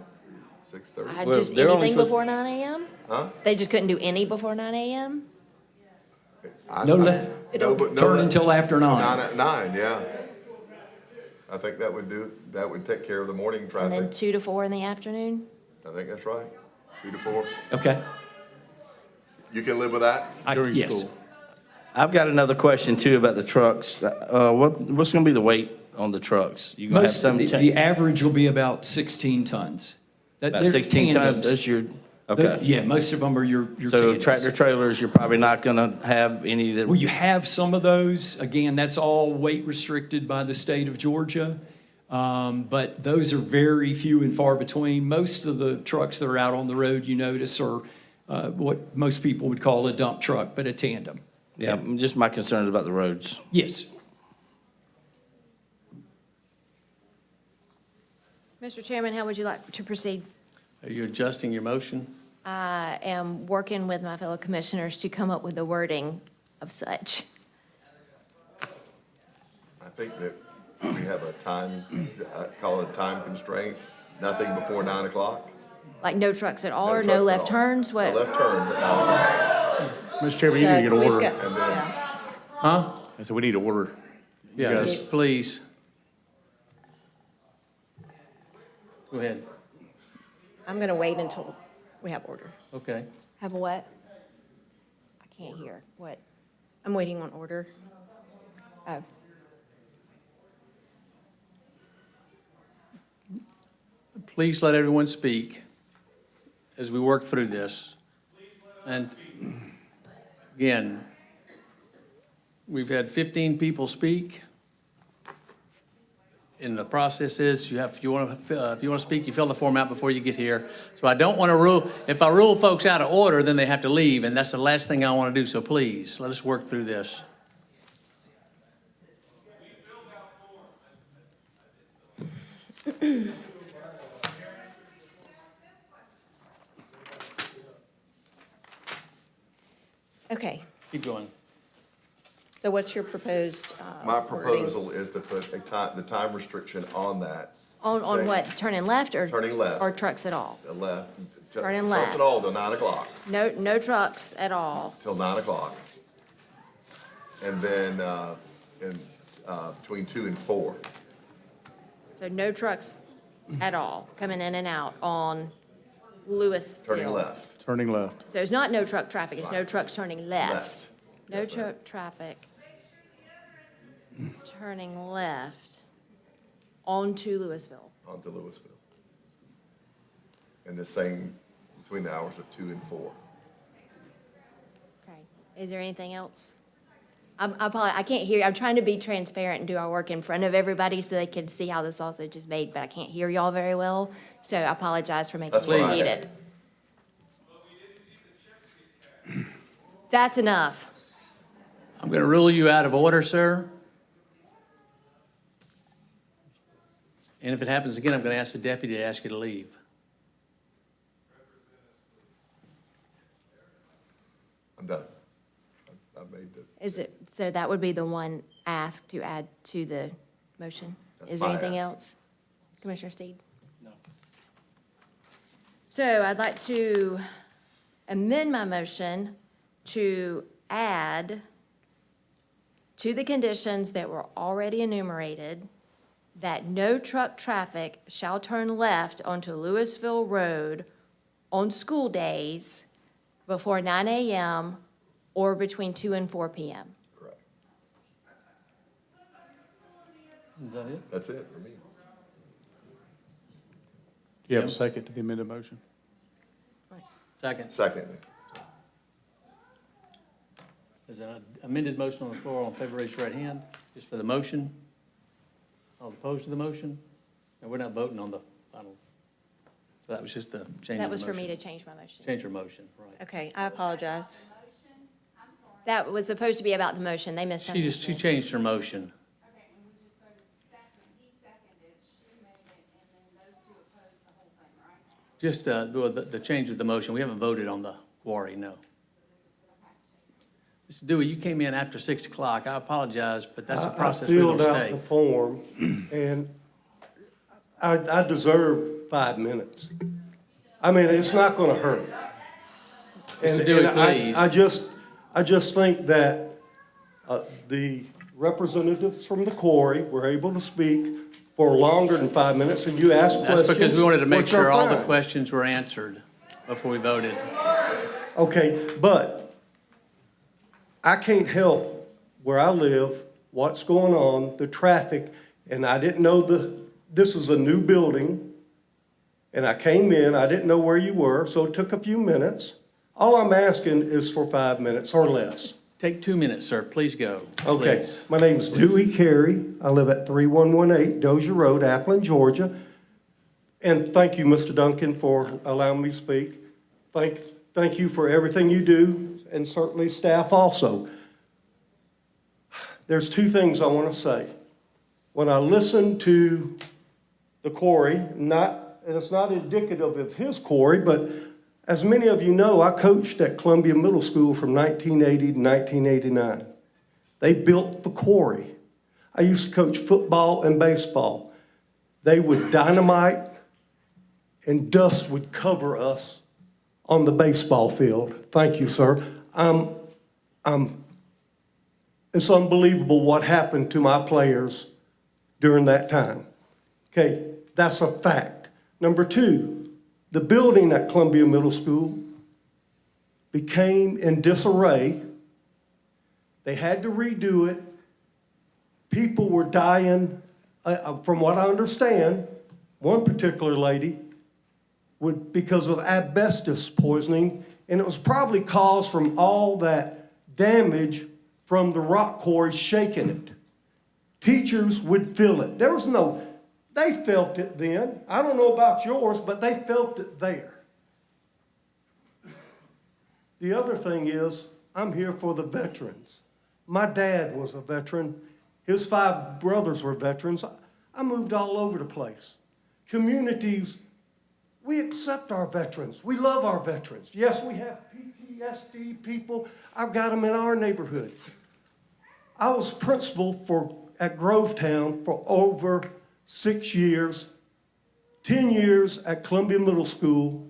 6:30? I Well, just, they're only anything supposed- before 9 AM? Huh? They just couldn't do any before 9 AM? No left No, but no turn left- until after 9. 9 at 9, yeah. I think that would take care of the morning And then traffic. 2 to 4 in the afternoon? I think that's right. 2 to 4. Okay. You can live with that? During Yes. school. I've got another question too about the trucks. What's gonna be the weight on the trucks? You gonna have Most, some, the average will be about 16 tons. about They're 16 tons? tandems. That's your, They're- okay. Yeah, most of them are your So tandems. tractor trailers, you're probably not gonna have any that, Well, you have some of those. Again, that's all weight restricted by the state of Georgia. But those are very few and far between. Most of the trucks that are out on the road, you notice, are what most people would call a dump truck, but a tandem. yeah, just my concern is about the roads. Yes. Mr. Chairman, how would you like to proceed? Are you adjusting your motion? I am working with my fellow commissioners to come up with the wording of such. I think that we have a time, I call it a time constraint, nothing before 9 o'clock. Like no trucks at all, No or trucks no at left all. turns? No What? left turns at 9 o'clock. Mr. Chairman, you need to get an We've order. got- And then, Huh? I said, we need to order. You Yeah, guys- please. Go ahead. I'm going to wait until we have order. Okay. Have a what? I can't hear. What? I'm waiting on order. Oh. Please let everyone speak as we work through this. And again, we've had 15 people speak. And the process is if you want to speak, you fill the form out before you get here. So I don't want to rule, if I rule folks out of order, then they have to leave, and that's the last thing I want to do. So please, let us work through this. Okay, Keep going. so what's your proposed my wording? proposal is to put the time restriction on that. On Say, what? Turning left or? Turning left. Or trucks at all? Left. Turning Trucks left. at all till 9 o'clock, No trucks at all. till 9 o'clock. And then, between 2 and 4. So no trucks at all coming in and out on Louisville. Turning left. Turning left. So it's not no truck traffic, it's no trucks turning left. Left. No truck traffic turning left onto Louisville. Onto Louisville. And the same between the hours of 2 and 4. Okay. Is there anything else? I can't hear, I'm trying to be transparent and do our work in front of everybody so they can see how the sausage is made, but I can't hear y'all very well, so I apologize for making That's you what I repeat said. it. That's enough. I'm going to rule you out of order, sir. And if it happens again, I'm going to ask the deputy to ask you to leave. I'm done. I made the, Is it, so that would be the one asked to add to the motion? That's Is there my anything ask. else? Commissioner Steed? No. So I'd like to amend my motion to add to the conditions that were already enumerated that no truck traffic shall turn left onto Louisville Road on school days before 9 a.m. or between 2 and 4 p.m. correct. Is that it? That's it for me. Do you have a second to the amended motion? Second. Second. There's an amended motion on the floor. All in favor, raise your right hand. Just for the motion. All opposed to the motion? And we're not voting on the final. So that was just the change of the motion. That was for me to change my motion. Change your motion, right. Okay, I apologize. That was supposed to be about the motion. They misunderstood. She changed her motion. Just the change of the motion. We haven't voted on the quarry, no. Mr. Dewey, you came in after 6 o'clock. I apologize, but that's a process we're going to I filled out the stay. form, and I deserve 5 minutes. I mean, it's not gonna hurt. Mr. Dewey, And please. I just think that the representatives from the quarry were able to speak for longer than 5 minutes, and you asked questions. That's because we wanted to make which are sure all the fine. questions were answered before we voted. Okay, but I can't help where I live, what's going on, the traffic, and I didn't know this is a new building, and I came in, I didn't know where you were, so it took a few minutes. All I'm asking is for 5 minutes or less. Take 2 minutes, sir. Please go. Okay, Please. my name is Dewey Carey. I live at 3118 Dozier Road, Appleton, Georgia. And thank you, Mr. Duncan, for allowing me to speak. Thank you for everything you do, and certainly staff also. There's 2 things I want to say. When I listen to the quarry, and it's not indicative of his quarry, but as many of you know, I coached at Columbia Middle School from 1980 to 1989. They built the quarry. I used to coach football and baseball. They would dynamite and dust would cover us on the baseball field. Thank you, sir. It's unbelievable what happened to my players during that time. Okay, that's a fact. Number 2, the building at Columbia Middle School became in disarray. They had to redo it. People were dying. From what I understand, one particular lady because of asbestos poisoning, and it was probably caused from all that damage from the rock quarry shaking it. Teachers would feel it. They felt it then. I don't know about yours, but they felt it there. The other thing is, I'm here for the veterans. My dad was a veteran. His 5 brothers were veterans. I moved all over the place. Communities, we accept our veterans. We love our veterans. Yes, we have PTSD people. I've got them in our neighborhood. I was principal at Grovetown for over 6 years, 10 years at Columbia Middle School.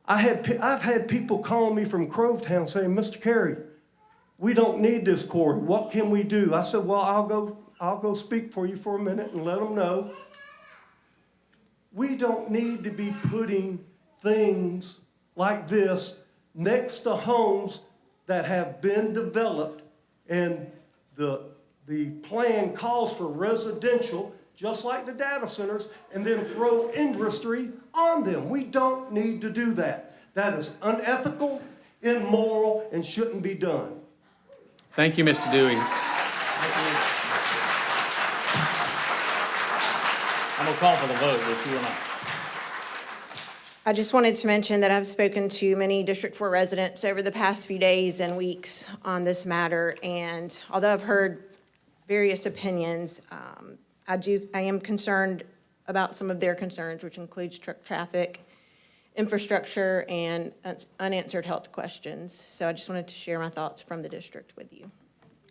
I've had people calling me from Grovetown saying, Mr. Carey, we don't need this quarry. What can we do? I said, well, I'll go speak for you for a minute and let them know. We don't need to be putting things like this next to homes that have been developed, and the plan calls for residential, just like the data centers, and then throw industry on them. We don't need to do that. That is unethical. immoral, and shouldn't be done. Thank you, Mr. Dewey. I'm gonna call for the vote, if you want to. I just wanted to mention that I've spoken to many District 4 residents over the past few days and weeks on this matter, and although I've heard various opinions, I am concerned about some of their concerns, which includes truck traffic, infrastructure, and unanswered health questions. So I just wanted to share my thoughts from the district with you.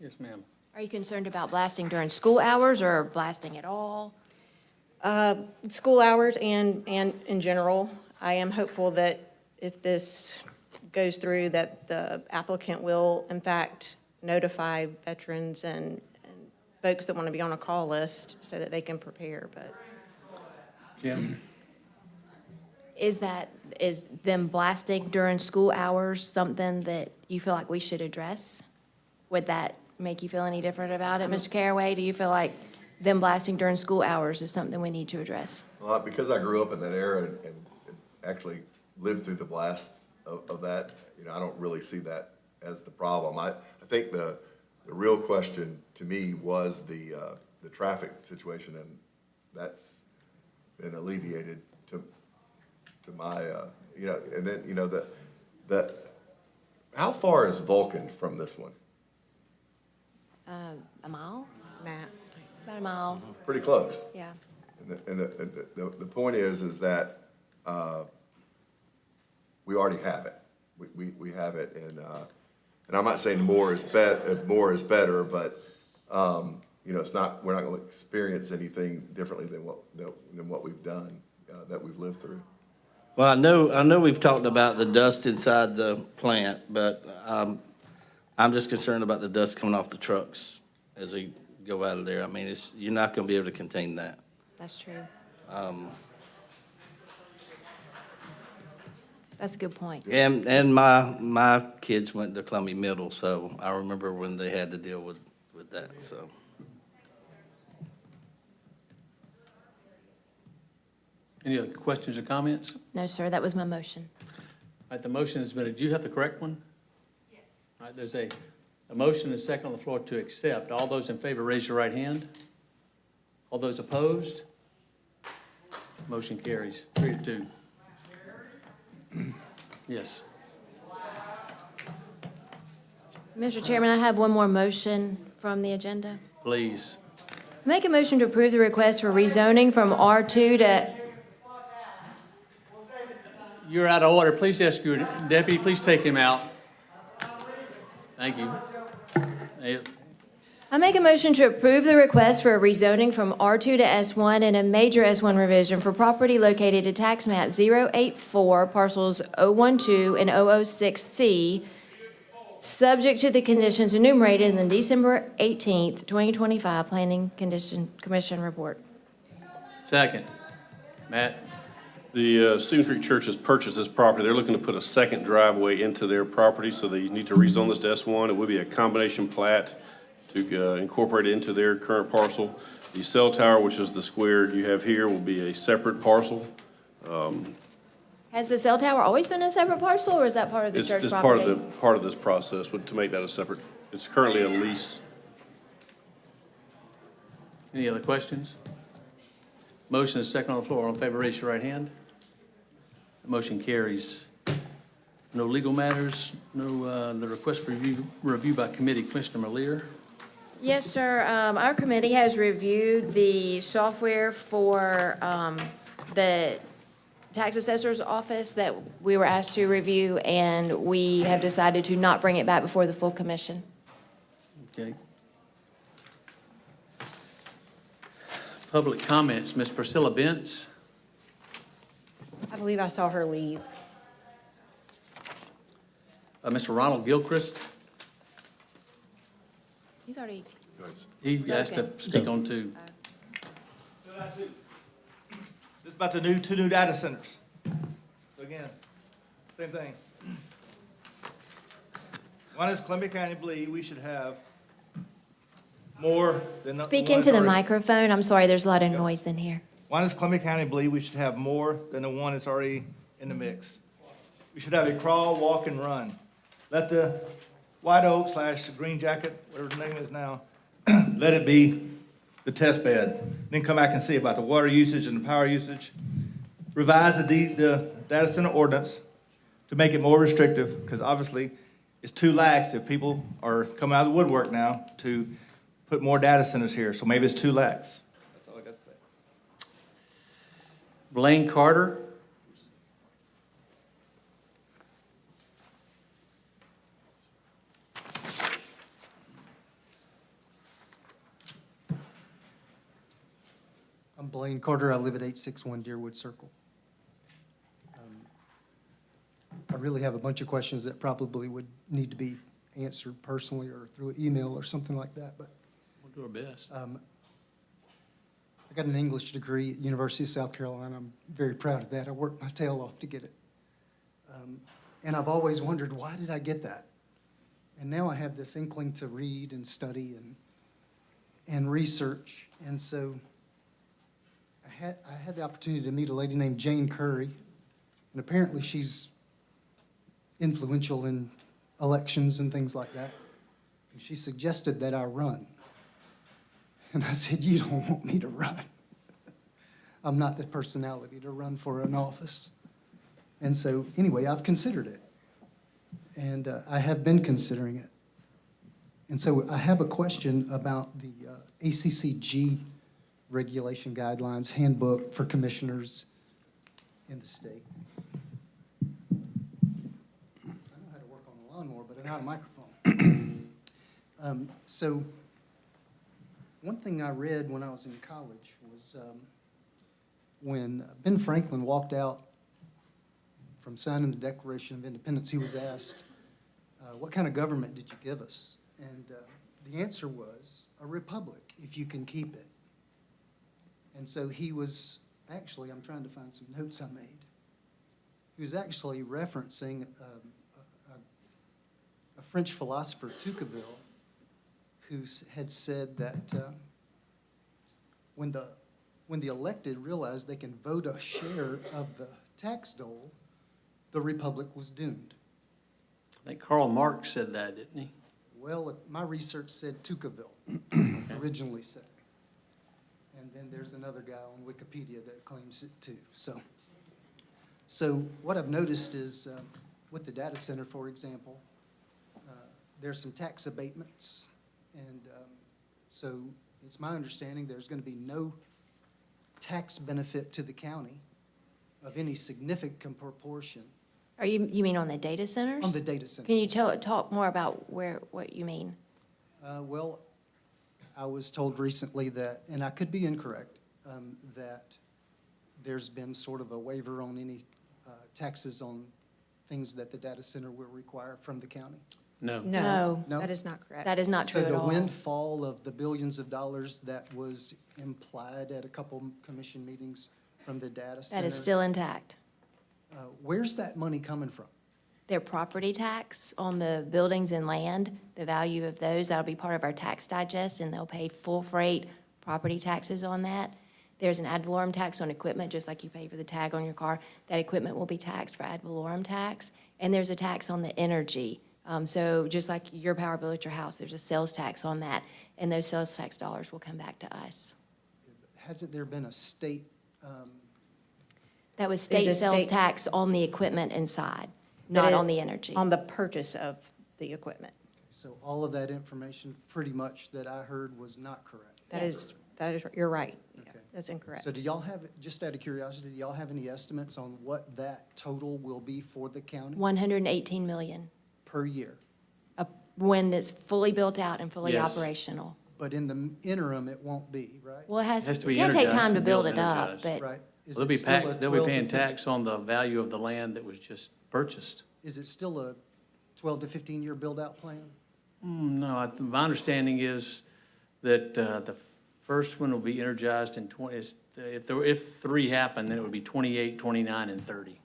Yes, ma'am. Are you concerned about blasting during school hours or blasting at all? School hours and in general, I am hopeful that if this goes through, that the applicant will in fact notify veterans and folks that want to be on a call list so that they can prepare, but. Jim? Is them blasting during school hours something that you feel like we should address? Would that make you feel any different about it, Mr. Caraway? Do you feel like them blasting during school hours is something we need to address? Well, because I grew up in that era and actually lived through the blasts of that, you know, I don't really see that as the problem. I think the real question to me was the traffic situation, and that's been alleviated to my, you know, and then, you know, how far is Vulcan from this one? A mile? Matt? About a mile, Pretty close. yeah. And the point is that we already have it. We have it, and I'm not saying more is better, but you know, we're not going to experience anything differently than what we've done, that we've lived through. Well, I know we've talked about the dust inside the plant, but I'm just concerned about the dust coming off the trucks as they go out of there. I mean, you're not going to be able to contain that. That's true. That's a good point. And my kids went to Columbia Middle, so I remember when they had to deal with that, so. Any other questions or comments? No, sir, that was my motion. All right, the motion has been, do you have the correct one? Yes. All right, there's a motion and a second on the floor to accept. All those in favor, raise your right hand. All those opposed? Motion carries, 3-2. Yes. Mr. Chairman, I have one more motion from the agenda. Please. Make a motion to approve the request for rezoning from R2 to, You're out of order. Please ask your deputy, please take him out. Thank you. I make a motion to approve the request for a rezoning from R2 to S1 and a major S1 revision for property located at tax map 084, parcels 012 and 006C, subject to the conditions enumerated in the December 18th, 2025 Planning Commission report. Second. Matt? The Stevens Creek Church has purchased this property. They're looking to put a second driveway into their property, so they need to rezone this to S1. It would be a combination plat to incorporate it into their current parcel. The cell tower, which is the square you have here, will be a separate parcel. Has the cell tower always been a separate parcel, or is that part of the church It's property? part of this process, to make that a separate, it's currently a lease. Any other questions? Motion is second on the floor. All in favor, raise your right hand. The motion carries. No legal matters, no, the request for review by committee. Commissioner Malier? Yes, sir. Our committee has reviewed the software for the tax assessor's office that we were asked to review, and we have decided to not bring it back before the full commission. Okay. Public comments. Ms. Priscilla Bentz? I believe I saw her leave. Mr. Ronald Gilchrist? He's already. He asked to speak on two. This is about the two new data centers. So again, same thing. One is Columbia County believe we should have more than. Speak into the microphone. I'm sorry, there's a lot of noise in here. One is Columbia County believe we should have more than the one that's already in the mix. We should have a crawl, walk, and run. let the White Oak / Green Jacket, whatever the name is now, let it be the test bed. Then come back and see about the water usage and the power usage. Revise the data center ordinance to make it more restrictive, because obviously it's too lax if people are coming out of the woodwork now to put more data centers here. So maybe it's too lax. That's all I got to say. Blaine Carter. I'm Blaine Carter. I live at 861 Deerwood Circle. I really have a bunch of questions that probably would need to be answered personally or through an email or something like that, but We'll do our best. I got an English degree at University of South Carolina. I'm very proud of that. I worked my tail off to get it. And I've always wondered, why did I get that? And now I have this inkling to read and study and research. And so I had the opportunity to meet a lady named Jane Curry, and apparently she's influential in elections and things like that. And she suggested that I run. And I said, you don't want me to run. I'm not the personality to run for an office. And so, anyway, I've considered it. And I have been considering it. And so I have a question about the ACCG regulation guidelines handbook for commissioners in the state. I know how to work on a lawnmower, but not a microphone. So one thing I read when I was in college was when Ben Franklin walked out from signing the Declaration of Independence, he was asked, what kind of government did you give us? And the answer was, a republic, if you can keep it. And so he was, actually, I'm trying to find some notes I made. He was actually referencing a French philosopher, Tocqueville, who had said that when the elected realized they can vote a share of the tax dole, the republic was doomed. I think Karl Marx said that, didn't he? Well, my research said Tocqueville originally said it. And then there's another guy on Wikipedia that claims it too. So what I've noticed is with the data center, for example, there's some tax abatements. And so it's my understanding there's going to be no tax benefit to the county of any significant proportion. Are you mean on the data centers? On the data center. Can you talk more about what you mean? Well, I was told recently that, and I could be incorrect, that there's been sort of a waiver on any taxes on things that the data center will require from the county. No. No. No? That is not correct. That is not true at So all. the windfall of the billions of dollars that was implied at a couple commission meetings from the data center. That is still intact. Where's that money coming from? Their property tax on the buildings and land, the value of those, that'll be part of our tax digest, and they'll pay full freight property taxes on that. There's an ad valorem tax on equipment, just like you pay for the tag on your car. That equipment will be taxed for ad valorem tax. And there's a tax on the energy. So just like your power bill at your house, there's a sales tax on that, and those sales tax dollars will come back to us. Hasn't there been a state, That was There's state a sales state- tax on the equipment inside, But not it- on the energy. On the purchase of the equipment. so all of that information pretty much that I heard was not correct? That is, you're right. Okay. That's incorrect. So do y'all have, just out of curiosity, do y'all have any estimates on what that total will be for the county 118 million, per year? when it's fully built out and fully Yes. operational. But in the interim, it won't be, right? Well, it has to be to take energized time to and build built it up, energized. but Right. Is They'll it be still a they'll be 12 to paying 15 tax on the value of the land that was just purchased. Is it still a 12 to 15-year build-out plan? No, my understanding is that the first one will be energized in 20, if three happen, then it would be 28, 29, and 30.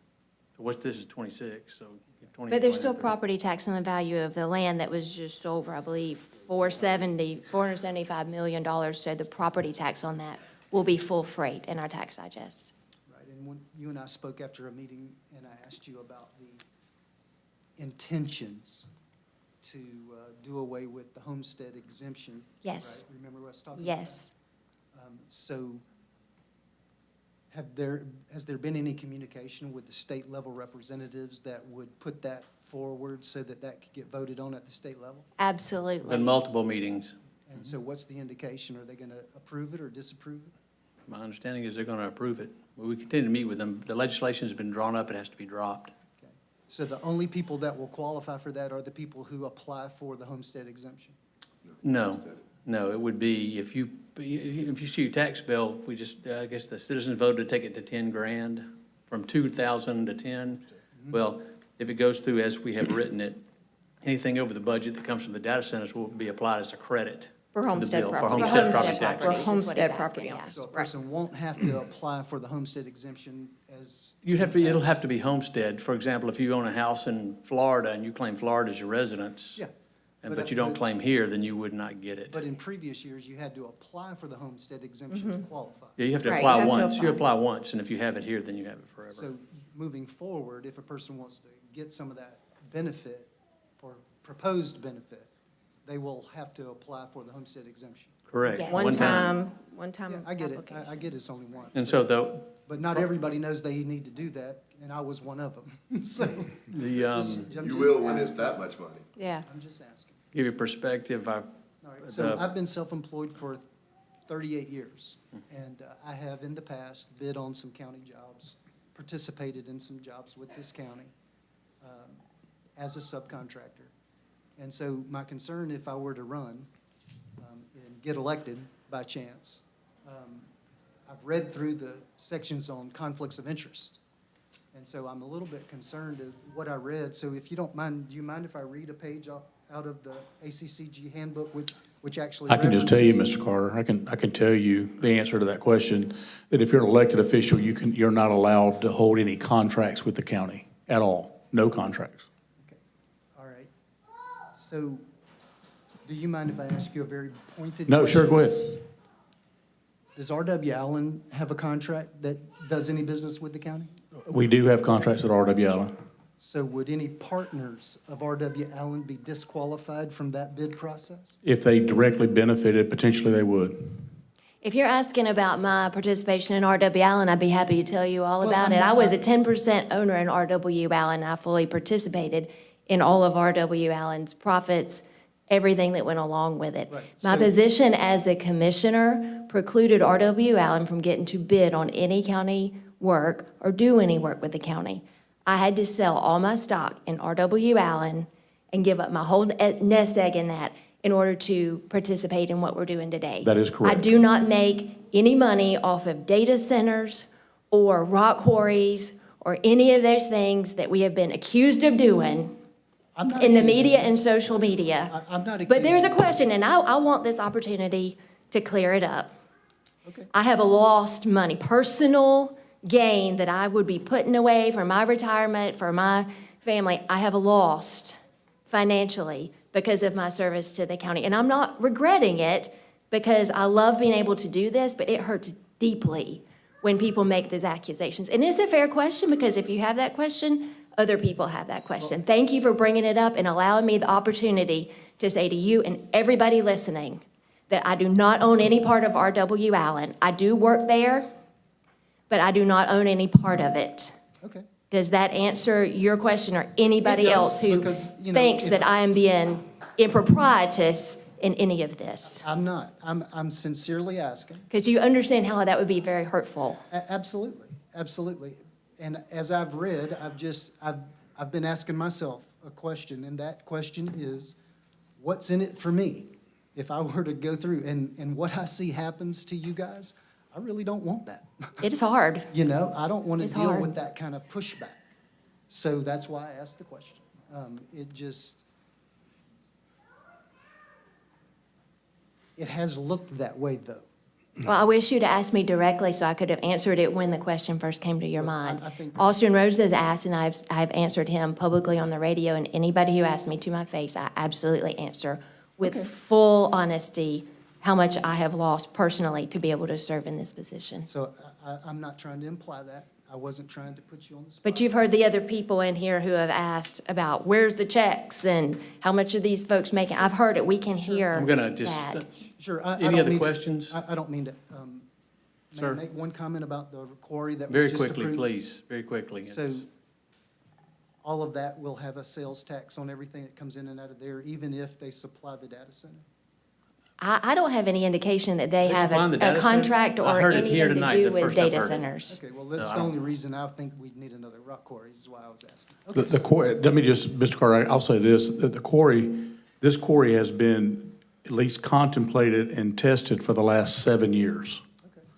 So this is 26, so 20. But there's 29, still 30. property tax on the value of the land that was just over, I believe, $475 million. So the property tax on that will be full freight in our tax digest. Right, and when you and I spoke after a meeting, and I asked you about the intentions to do away with the homestead exemption. Yes. Right? Remember what I was talking about? Yes. So has there been any communication with the state level representatives that would put that forward so that that could get voted on at the state level? Absolutely. In multiple meetings. And so what's the indication? Are they going to approve it or disapprove it? My understanding is they're going to approve it. We continue to meet with them. The legislation's been drawn up. It has to be dropped. So the only people that will qualify for that are the people who apply for the homestead exemption? No, no, it would be, if you see your tax bill, we just, I guess the citizens voted to take it to 10 grand, from 2,000 to 10. Well, if it goes through as we have written it, anything over the budget that comes from the data centers will be applied as a credit. For to the homestead bill, property. For homestead property Homestead tax. For properties is what he's homestead asking, property yeah. owners. So a Right. person won't have to apply for the homestead exemption as, It'll have to be homestead. For example, if you own a house in Florida and you claim Florida as your residence. Yeah. But you don't claim here, then you would not get it. but in previous years, you had to apply for the homestead exemption to qualify. Yeah, you have to Right, apply you have to once. You apply. apply once, and if you have it here, then you have it forever. So moving forward, if a person wants to get some of that benefit or proposed benefit, they will have to apply for the homestead exemption. Correct. Yes. One time Yeah, I get it. application. I get it's only once. And so though, But not everybody knows they need to do that, and I was one of them. So the, I'm You just will when it's asking. that much money. Yeah. I'm just asking. give you perspective, All right, so I've been self-employed for 38 years, and I have in the past bid on some county jobs, participated in some jobs with this county as a subcontractor. And so my concern, if I were to run and get elected by chance, I've read through the sections on conflicts of interest. And so I'm a little bit concerned at what I read. So if you don't mind, do you mind if I read a page out of the ACCG handbook, which actually I can just tell you, references- Mr. Carter, I can tell you the answer to that question, that if you're an elected official, you're not allowed to hold any contracts with the county at all, no contracts. All right. So do you mind if I ask you a very pointed No, sure, question? go ahead. Does R.W. Allen have a contract that does any business with the county? We do have contracts at R.W. Allen. So would any partners of R.W. Allen be disqualified from that bid process? If they directly benefited, potentially they would. If you're asking about my participation in RW Allen, I'd be happy to tell you all Well, about I'm it. I not- was a 10% owner in RW Allen. I fully participated in all of RW Allen's profits, everything that went along with it. Right, My so- position as a commissioner precluded RW Allen from getting to bid on any county work or do any work with the county. I had to sell all my stock in RW Allen and give up my whole nest egg in that in order to participate in what we're doing today. That is correct. I do not make any money off of data centers or rock quarries or any of those things that we have been accused of doing I'm not in the accusing media you. and social media. I'm not accusing. But there's a you. question, and I want this opportunity to clear it up. Okay. I have lost money, personal gain that I would be putting away for my retirement, for my family. I have lost financially because of my service to the county. And I'm not regretting it because I love being able to do this, but it hurts deeply when people make those accusations. And it's a fair question because if you have that question, other people have that question. Thank you for bringing it up and allowing me the opportunity to say to you and everybody listening that I do not own any part of RW Allen. I do work there, but I do not own any part of it. Okay. Does that answer your question or anybody It does, else who because, you know, thinks if- that I am being improprietous in any of this? I'm not. I'm sincerely asking. Because you understand how that would be very hurtful. Absolutely, absolutely. And as I've read, I've been asking myself a question, and that question is, what's in it for me? If I were to go through and what I see happens to you guys, I really don't want that. It is hard. You know, I don't want to It's deal hard. with that kind of pushback. So that's why I asked the question. It has looked that way, though. Well, I wish you'd asked me directly so I could have answered it when the question first came to your mind. I think- Austin Rhodes has asked, and I've answered him publicly on the radio, and anybody who asks me to my face, I absolutely answer with full honesty how much I have lost personally to be able to serve in this position. So I'm not trying to imply that. I wasn't trying to put you on the spot. But you've heard the other people in here who have asked about where's the checks and how much are these folks making? I've heard it. We can hear I'm gonna just, that. Sure. I any don't other mean to- questions? I don't mean to, may I Sir. make one comment about the quarry that was Very just quickly, approved? please, very quickly. So all of that will have a sales tax on everything that comes in and out of there, even if they supply the data center? I don't have any indication that they They have supplying the a data center? contract I or heard it here anything to tonight, do the with first I've data heard it. centers. Okay, well, that's No, I the don't- only reason I think we'd need another rock quarry, is why I was asking. The, Okay, the quarry, let me just, Mr. Carter, I'll say this, that the quarry, this quarry has been at least contemplated and tested for the last 7 years.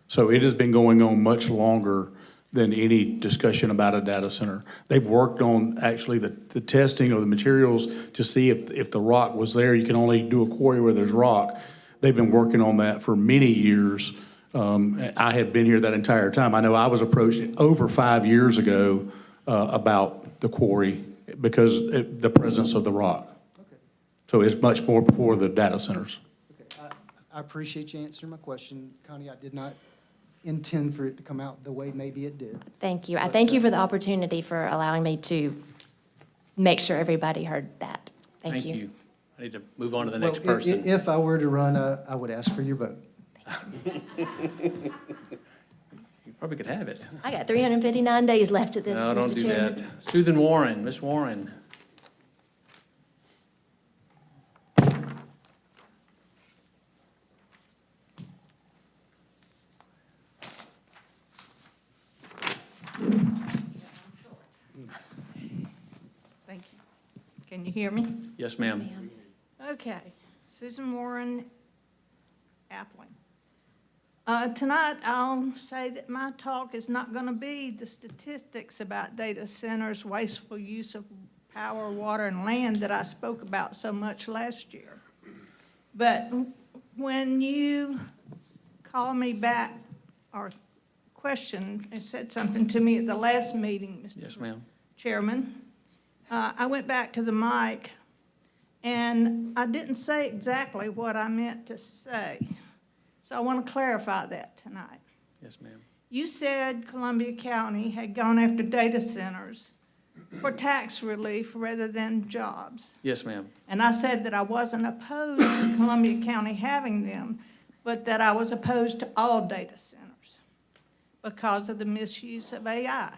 So it has been going on much longer than any discussion about a data center. They've worked on actually the testing of the materials to see if the rock was there. You can only do a quarry where there's rock. They've been working on that for many years. I had been here that entire time. I know I was approached over 5 years ago about the quarry because the presence of the rock. So it's much more before the data centers. okay. I appreciate you answering my question, Connie. I did not intend for it to come out the way maybe it did. Thank you. I thank you for the opportunity for allowing me to make sure everybody heard that. Thank you. I need to move on to the Well, next person. If I were to run, I would ask for your vote. You probably could have it. I got 359 days left of this, No, don't Mr. do Chairman. that. Susan Warren, Miss Warren. Thank you. Can you hear me? Yes, ma'am. Okay. Susan Warren, Appling. Tonight, I'll say that my talk is not going to be the statistics about data centers, wasteful use of power, water, and land that I spoke about so much last year. But when you call me back or questioned and said something to me at the last meeting, Mr. Yes, ma'am. Chairman, I went back to the mic, and I didn't say exactly what I meant to say. So I want to clarify that tonight. Yes, ma'am. You said Columbia County had gone after data centers for tax relief rather than jobs. Yes, ma'am. And I said that I wasn't opposed to Columbia County having them, but that I was opposed to all data centers because of the misuse of AI.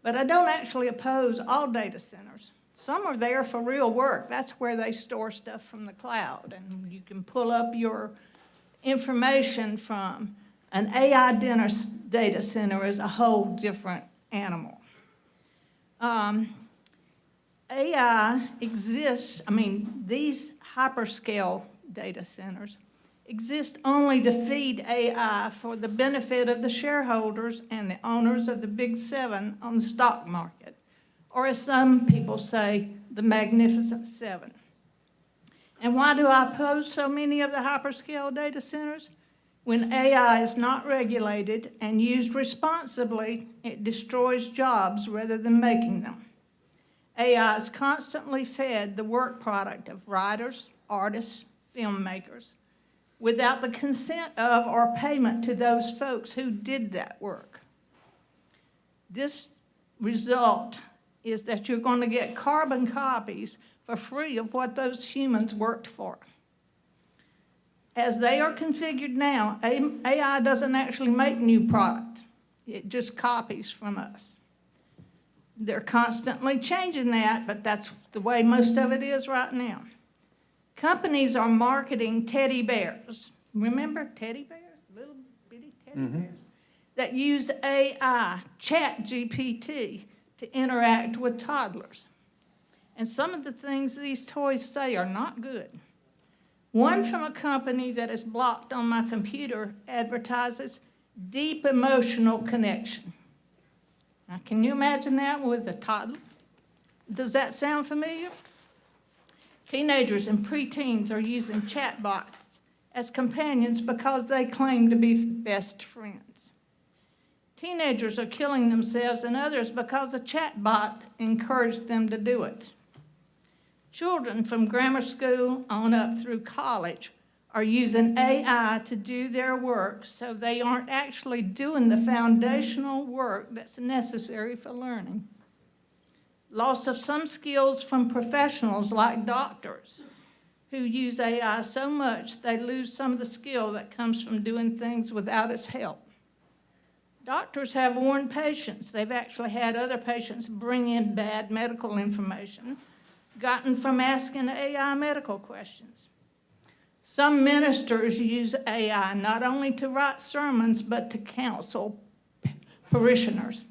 But I don't actually oppose all data centers. Some are there for real work. That's where they store stuff from the cloud, and you can pull up your information from. An AI data center is a whole different animal. AI exists, these hyperscale data centers exist only to feed AI for the benefit of the shareholders and the owners of the Big Seven on the stock market, or as some people say, the Magnificent Seven. And why do I oppose so many of the hyperscale data centers? When AI is not regulated and used responsibly, it destroys jobs rather than making them. AI is constantly fed the work product of writers, artists, filmmakers, without the consent of or payment to those folks who did that work. This result is that you're going to get carbon copies for free of what those humans worked for. As they are configured now, AI doesn't actually make new product. It just copies from us. They're constantly changing that, but that's the way most of it is right now. Companies are marketing teddy bears. Remember teddy bears? Little bitty teddy bears that use AI, ChatGPT, to interact with toddlers. And some of the things these toys say are not good. One from a company that is blocked on my computer advertises deep emotional connection. Now, can you imagine that with a toddler? Does that sound familiar? Teenagers and preteens are using chatbots as companions because they claim to be best friends. Teenagers are killing themselves and others because a chatbot encouraged them to do it. Children from grammar school on up through college are using AI to do their work, so they aren't actually doing the foundational work that's necessary for learning. Loss of some skills from professionals like doctors who use AI so much they lose some of the skill that comes from doing things without its help. Doctors have warned patients. They've actually had other patients bring in bad medical information gotten from asking AI medical questions. Some ministers use AI not only to write sermons, but to counsel parishioners.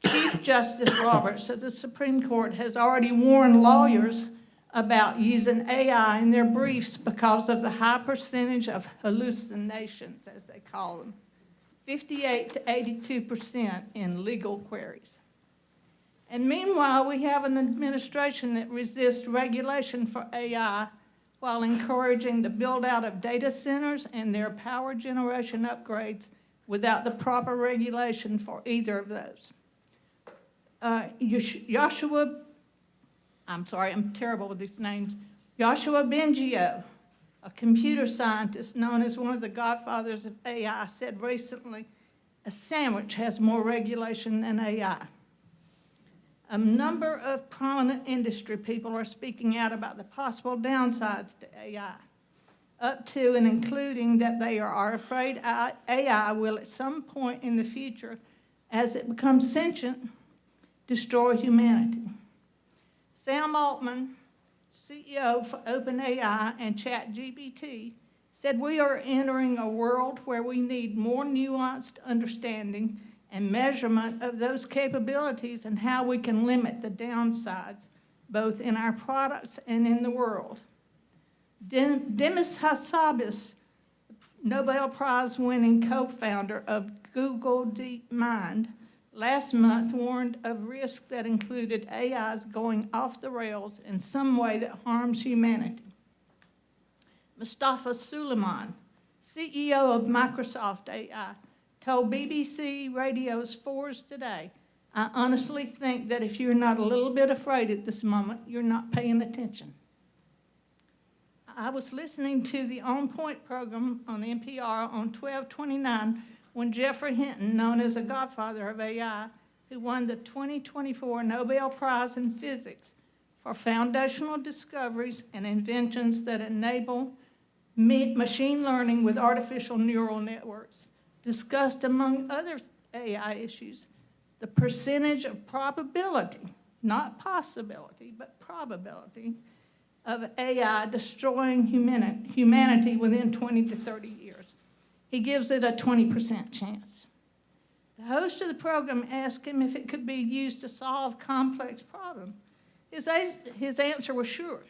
Chief Justice Roberts of the Supreme Court has already warned lawyers about using AI in their briefs because of the high percentage of hallucinations, as they call them, 58 to 82% in legal queries. And meanwhile, we have an administration that resists regulation for AI while encouraging the build-out of data centers and their power generation upgrades without the proper regulation for either of those. Joshua, I'm sorry, I'm terrible with these names. Joshua Bengio, a computer scientist known as one of the godfathers of AI, said recently, a sandwich has more regulation than AI. A number of prominent industry people are speaking out about the possible downsides to AI, up to and including that they are afraid AI will at some point in the future, as it becomes sentient, destroy humanity. Sam Altman, CEO for OpenAI and ChatGPT, said we are entering a world where we need more nuanced understanding and measurement of those capabilities and how we can limit the downsides, both in our products and in the world. Demis Hassabis, Nobel Prize-winning co-founder of Google DeepMind, last month warned of risks that included AIs going off the rails in some way that harms humanity. Mustafa Suleyman, CEO of Microsoft AI, told BBC Radio's Fours Today, I honestly think that if you're not a little bit afraid at this moment, you're not paying attention. I was listening to the On Point program on NPR on 12/29 when Jeffrey Hinton, known as the godfather of AI, who won the 2024 Nobel Prize in Physics for foundational discoveries and inventions that enable machine learning with artificial neural networks, discussed, among other AI issues, the percentage of probability, not possibility, but probability, of AI destroying humanity within 20 to 30 years. He gives it a 20% chance. The host of the program asked him if it could be used to solve complex problems. His answer was sure,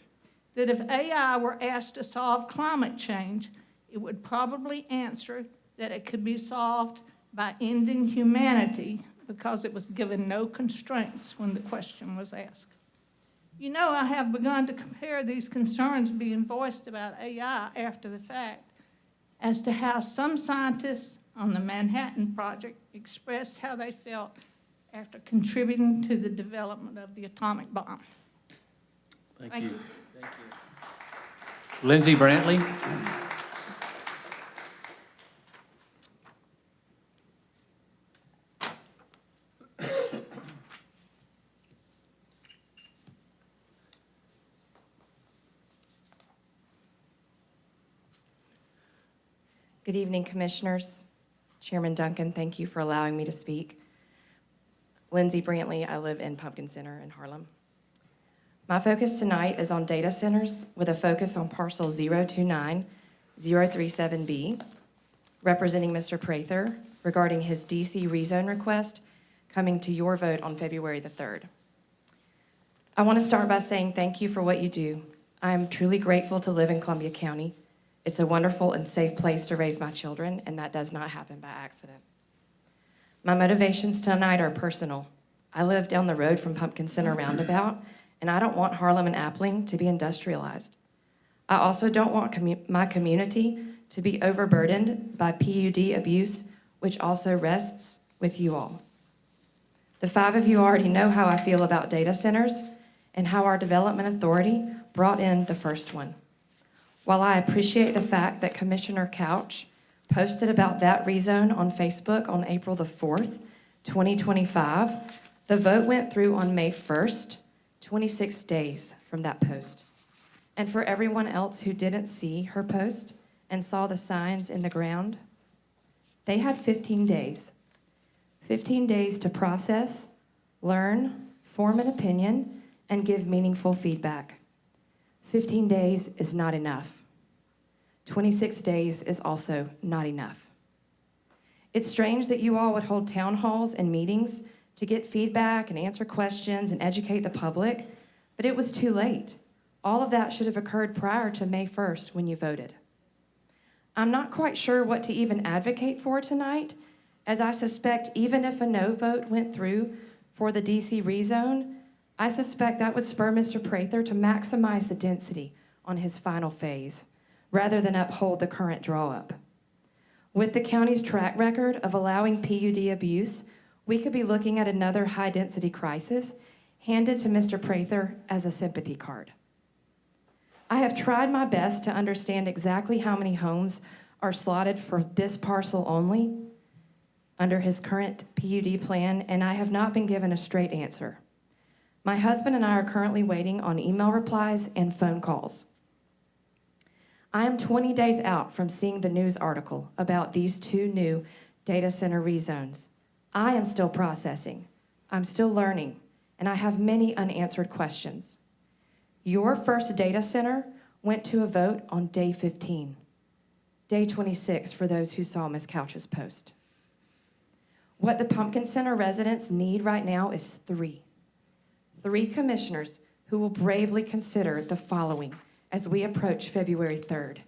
that if AI were asked to solve climate change, it would probably answer that it could be solved by ending humanity because it was given no constraints when the question was asked. You know, I have begun to compare these concerns being voiced about AI after the fact as to how some scientists on the Manhattan Project expressed how they felt after contributing to the development of the atomic bomb. Thank you. Thank you. Lindsay Brantley. Good evening, Commissioners. Chairman Duncan, thank you for allowing me to speak. Lindsay Brantley, I live in Pumpkin Center in Harlem. My focus tonight is on data centers with a focus on parcel 029037B, representing Mr. Prather regarding his DC rezone request coming to your vote on February the 3rd. I want to start by saying thank you for what you do. I am truly grateful to live in Columbia County. It's a wonderful and safe place to raise my children, and that does not happen by accident. My motivations tonight are personal. I live down the road from Pumpkin Center Roundabout, and I don't want Harlem and Appling to be industrialized. I also don't want my community to be overburdened by PUD abuse, which also rests with you all. The 5 of you already know how I feel about data centers and how our development authority brought in the first one. While I appreciate the fact that Commissioner Couch posted about that rezone on Facebook on April the 4th, 2025, the vote went through on May 1st, 26 days from that post. And for everyone else who didn't see her post and saw the signs in the ground, they had 15 days. 15 days to process, learn, form an opinion, and give meaningful feedback. 15 days is not enough. 26 days is also not enough. It's strange that you all would hold town halls and meetings to get feedback and answer questions and educate the public, but it was too late. All of that should have occurred prior to May 1st when you voted. I'm not quite sure what to even advocate for tonight, as I suspect even if a no vote went through for the DC rezone, I suspect that would spur Mr. Prather to maximize the density on his final phase, rather than uphold the current draw-up. With the county's track record of allowing PUD abuse, we could be looking at another high-density crisis handed to Mr. Prather as a sympathy card. I have tried my best to understand exactly how many homes are slotted for this parcel only under his current PUD plan, and I have not been given a straight answer. My husband and I are currently waiting on email replies and phone calls. I am 20 days out from seeing the news article about these two new data center rezones. I am still processing, I'm still learning, and I have many unanswered questions. Your first data center went to a vote on day 15, day 26 for those who saw Ms. Couch's post. What the Pumpkin Center residents need right now is three commissioners who will bravely consider the following as we approach February 3rd.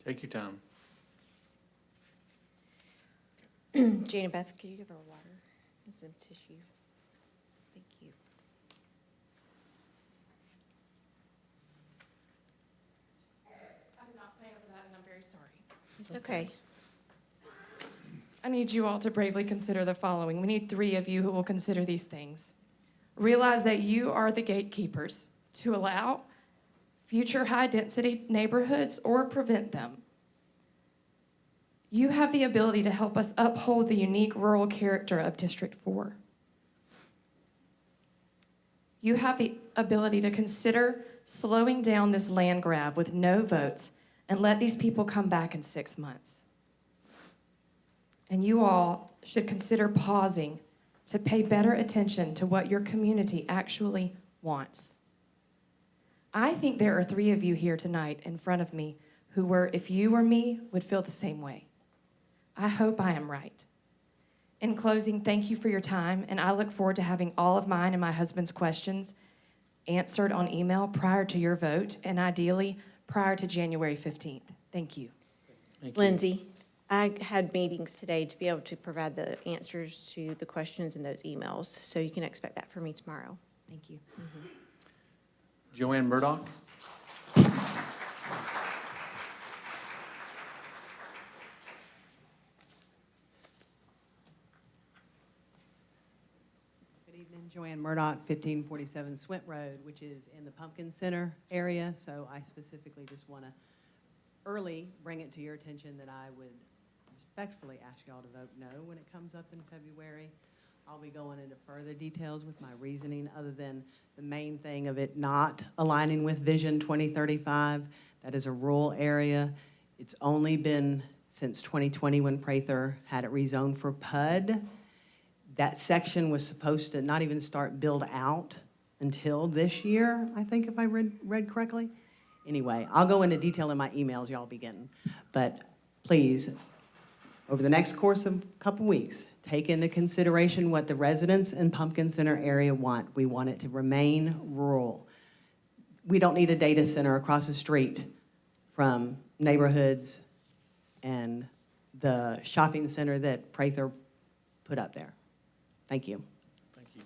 Take your time. Jana Beth, could you give her water and some tissue? Thank you. I did not plan for that, and I'm very sorry. It's okay. I need you all to bravely consider the following. We need three of you who will consider these things. Realize that you are the gatekeepers to allow future high-density neighborhoods or prevent them. You have the ability to help us uphold the unique rural character of District 4. You have the ability to consider slowing down this land grab with no votes and let these people come back in 6 months. And you all should consider pausing to pay better attention to what your community actually wants. I think there are three of you here tonight in front of me who were, if you were me, would feel the same way. I hope I am right. In closing, thank you for your time, and I look forward to having all of mine and my husband's questions answered on email prior to your vote, and ideally prior to January 15th. Thank you. Thank you. Lindsay, I had meetings today to be able to provide the answers to the questions in those emails, so you can expect that from me tomorrow. Thank you. Joanne Murdoch? Good evening, Joanne Murdoch, 1547 Swint Road, which is in the Pumpkin Center area. So I specifically just want to early bring it to your attention that I would respectfully ask y'all to vote no when it comes up in February. I'll be going into further details with my reasoning, other than the main thing of it not aligning with Vision 2035. That is a rural area. It's only been since 2020 when Prather had it rezoned for PUD. That section was supposed to not even start build out until this year, I think, if I read correctly. Anyway, I'll go into detail in my emails, y'all be getting. But please, over the next course of a couple weeks, take into consideration what the residents in Pumpkin Center area want. We want it to remain rural. We don't need a data center across the street from neighborhoods and the shopping center that Prather put up there. Thank you. Thank you.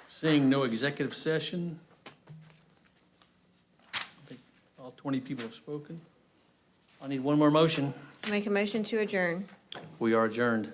Seeing no executive session, I think all 20 people have spoken. I need one more motion. Make a motion to adjourn. We are adjourned.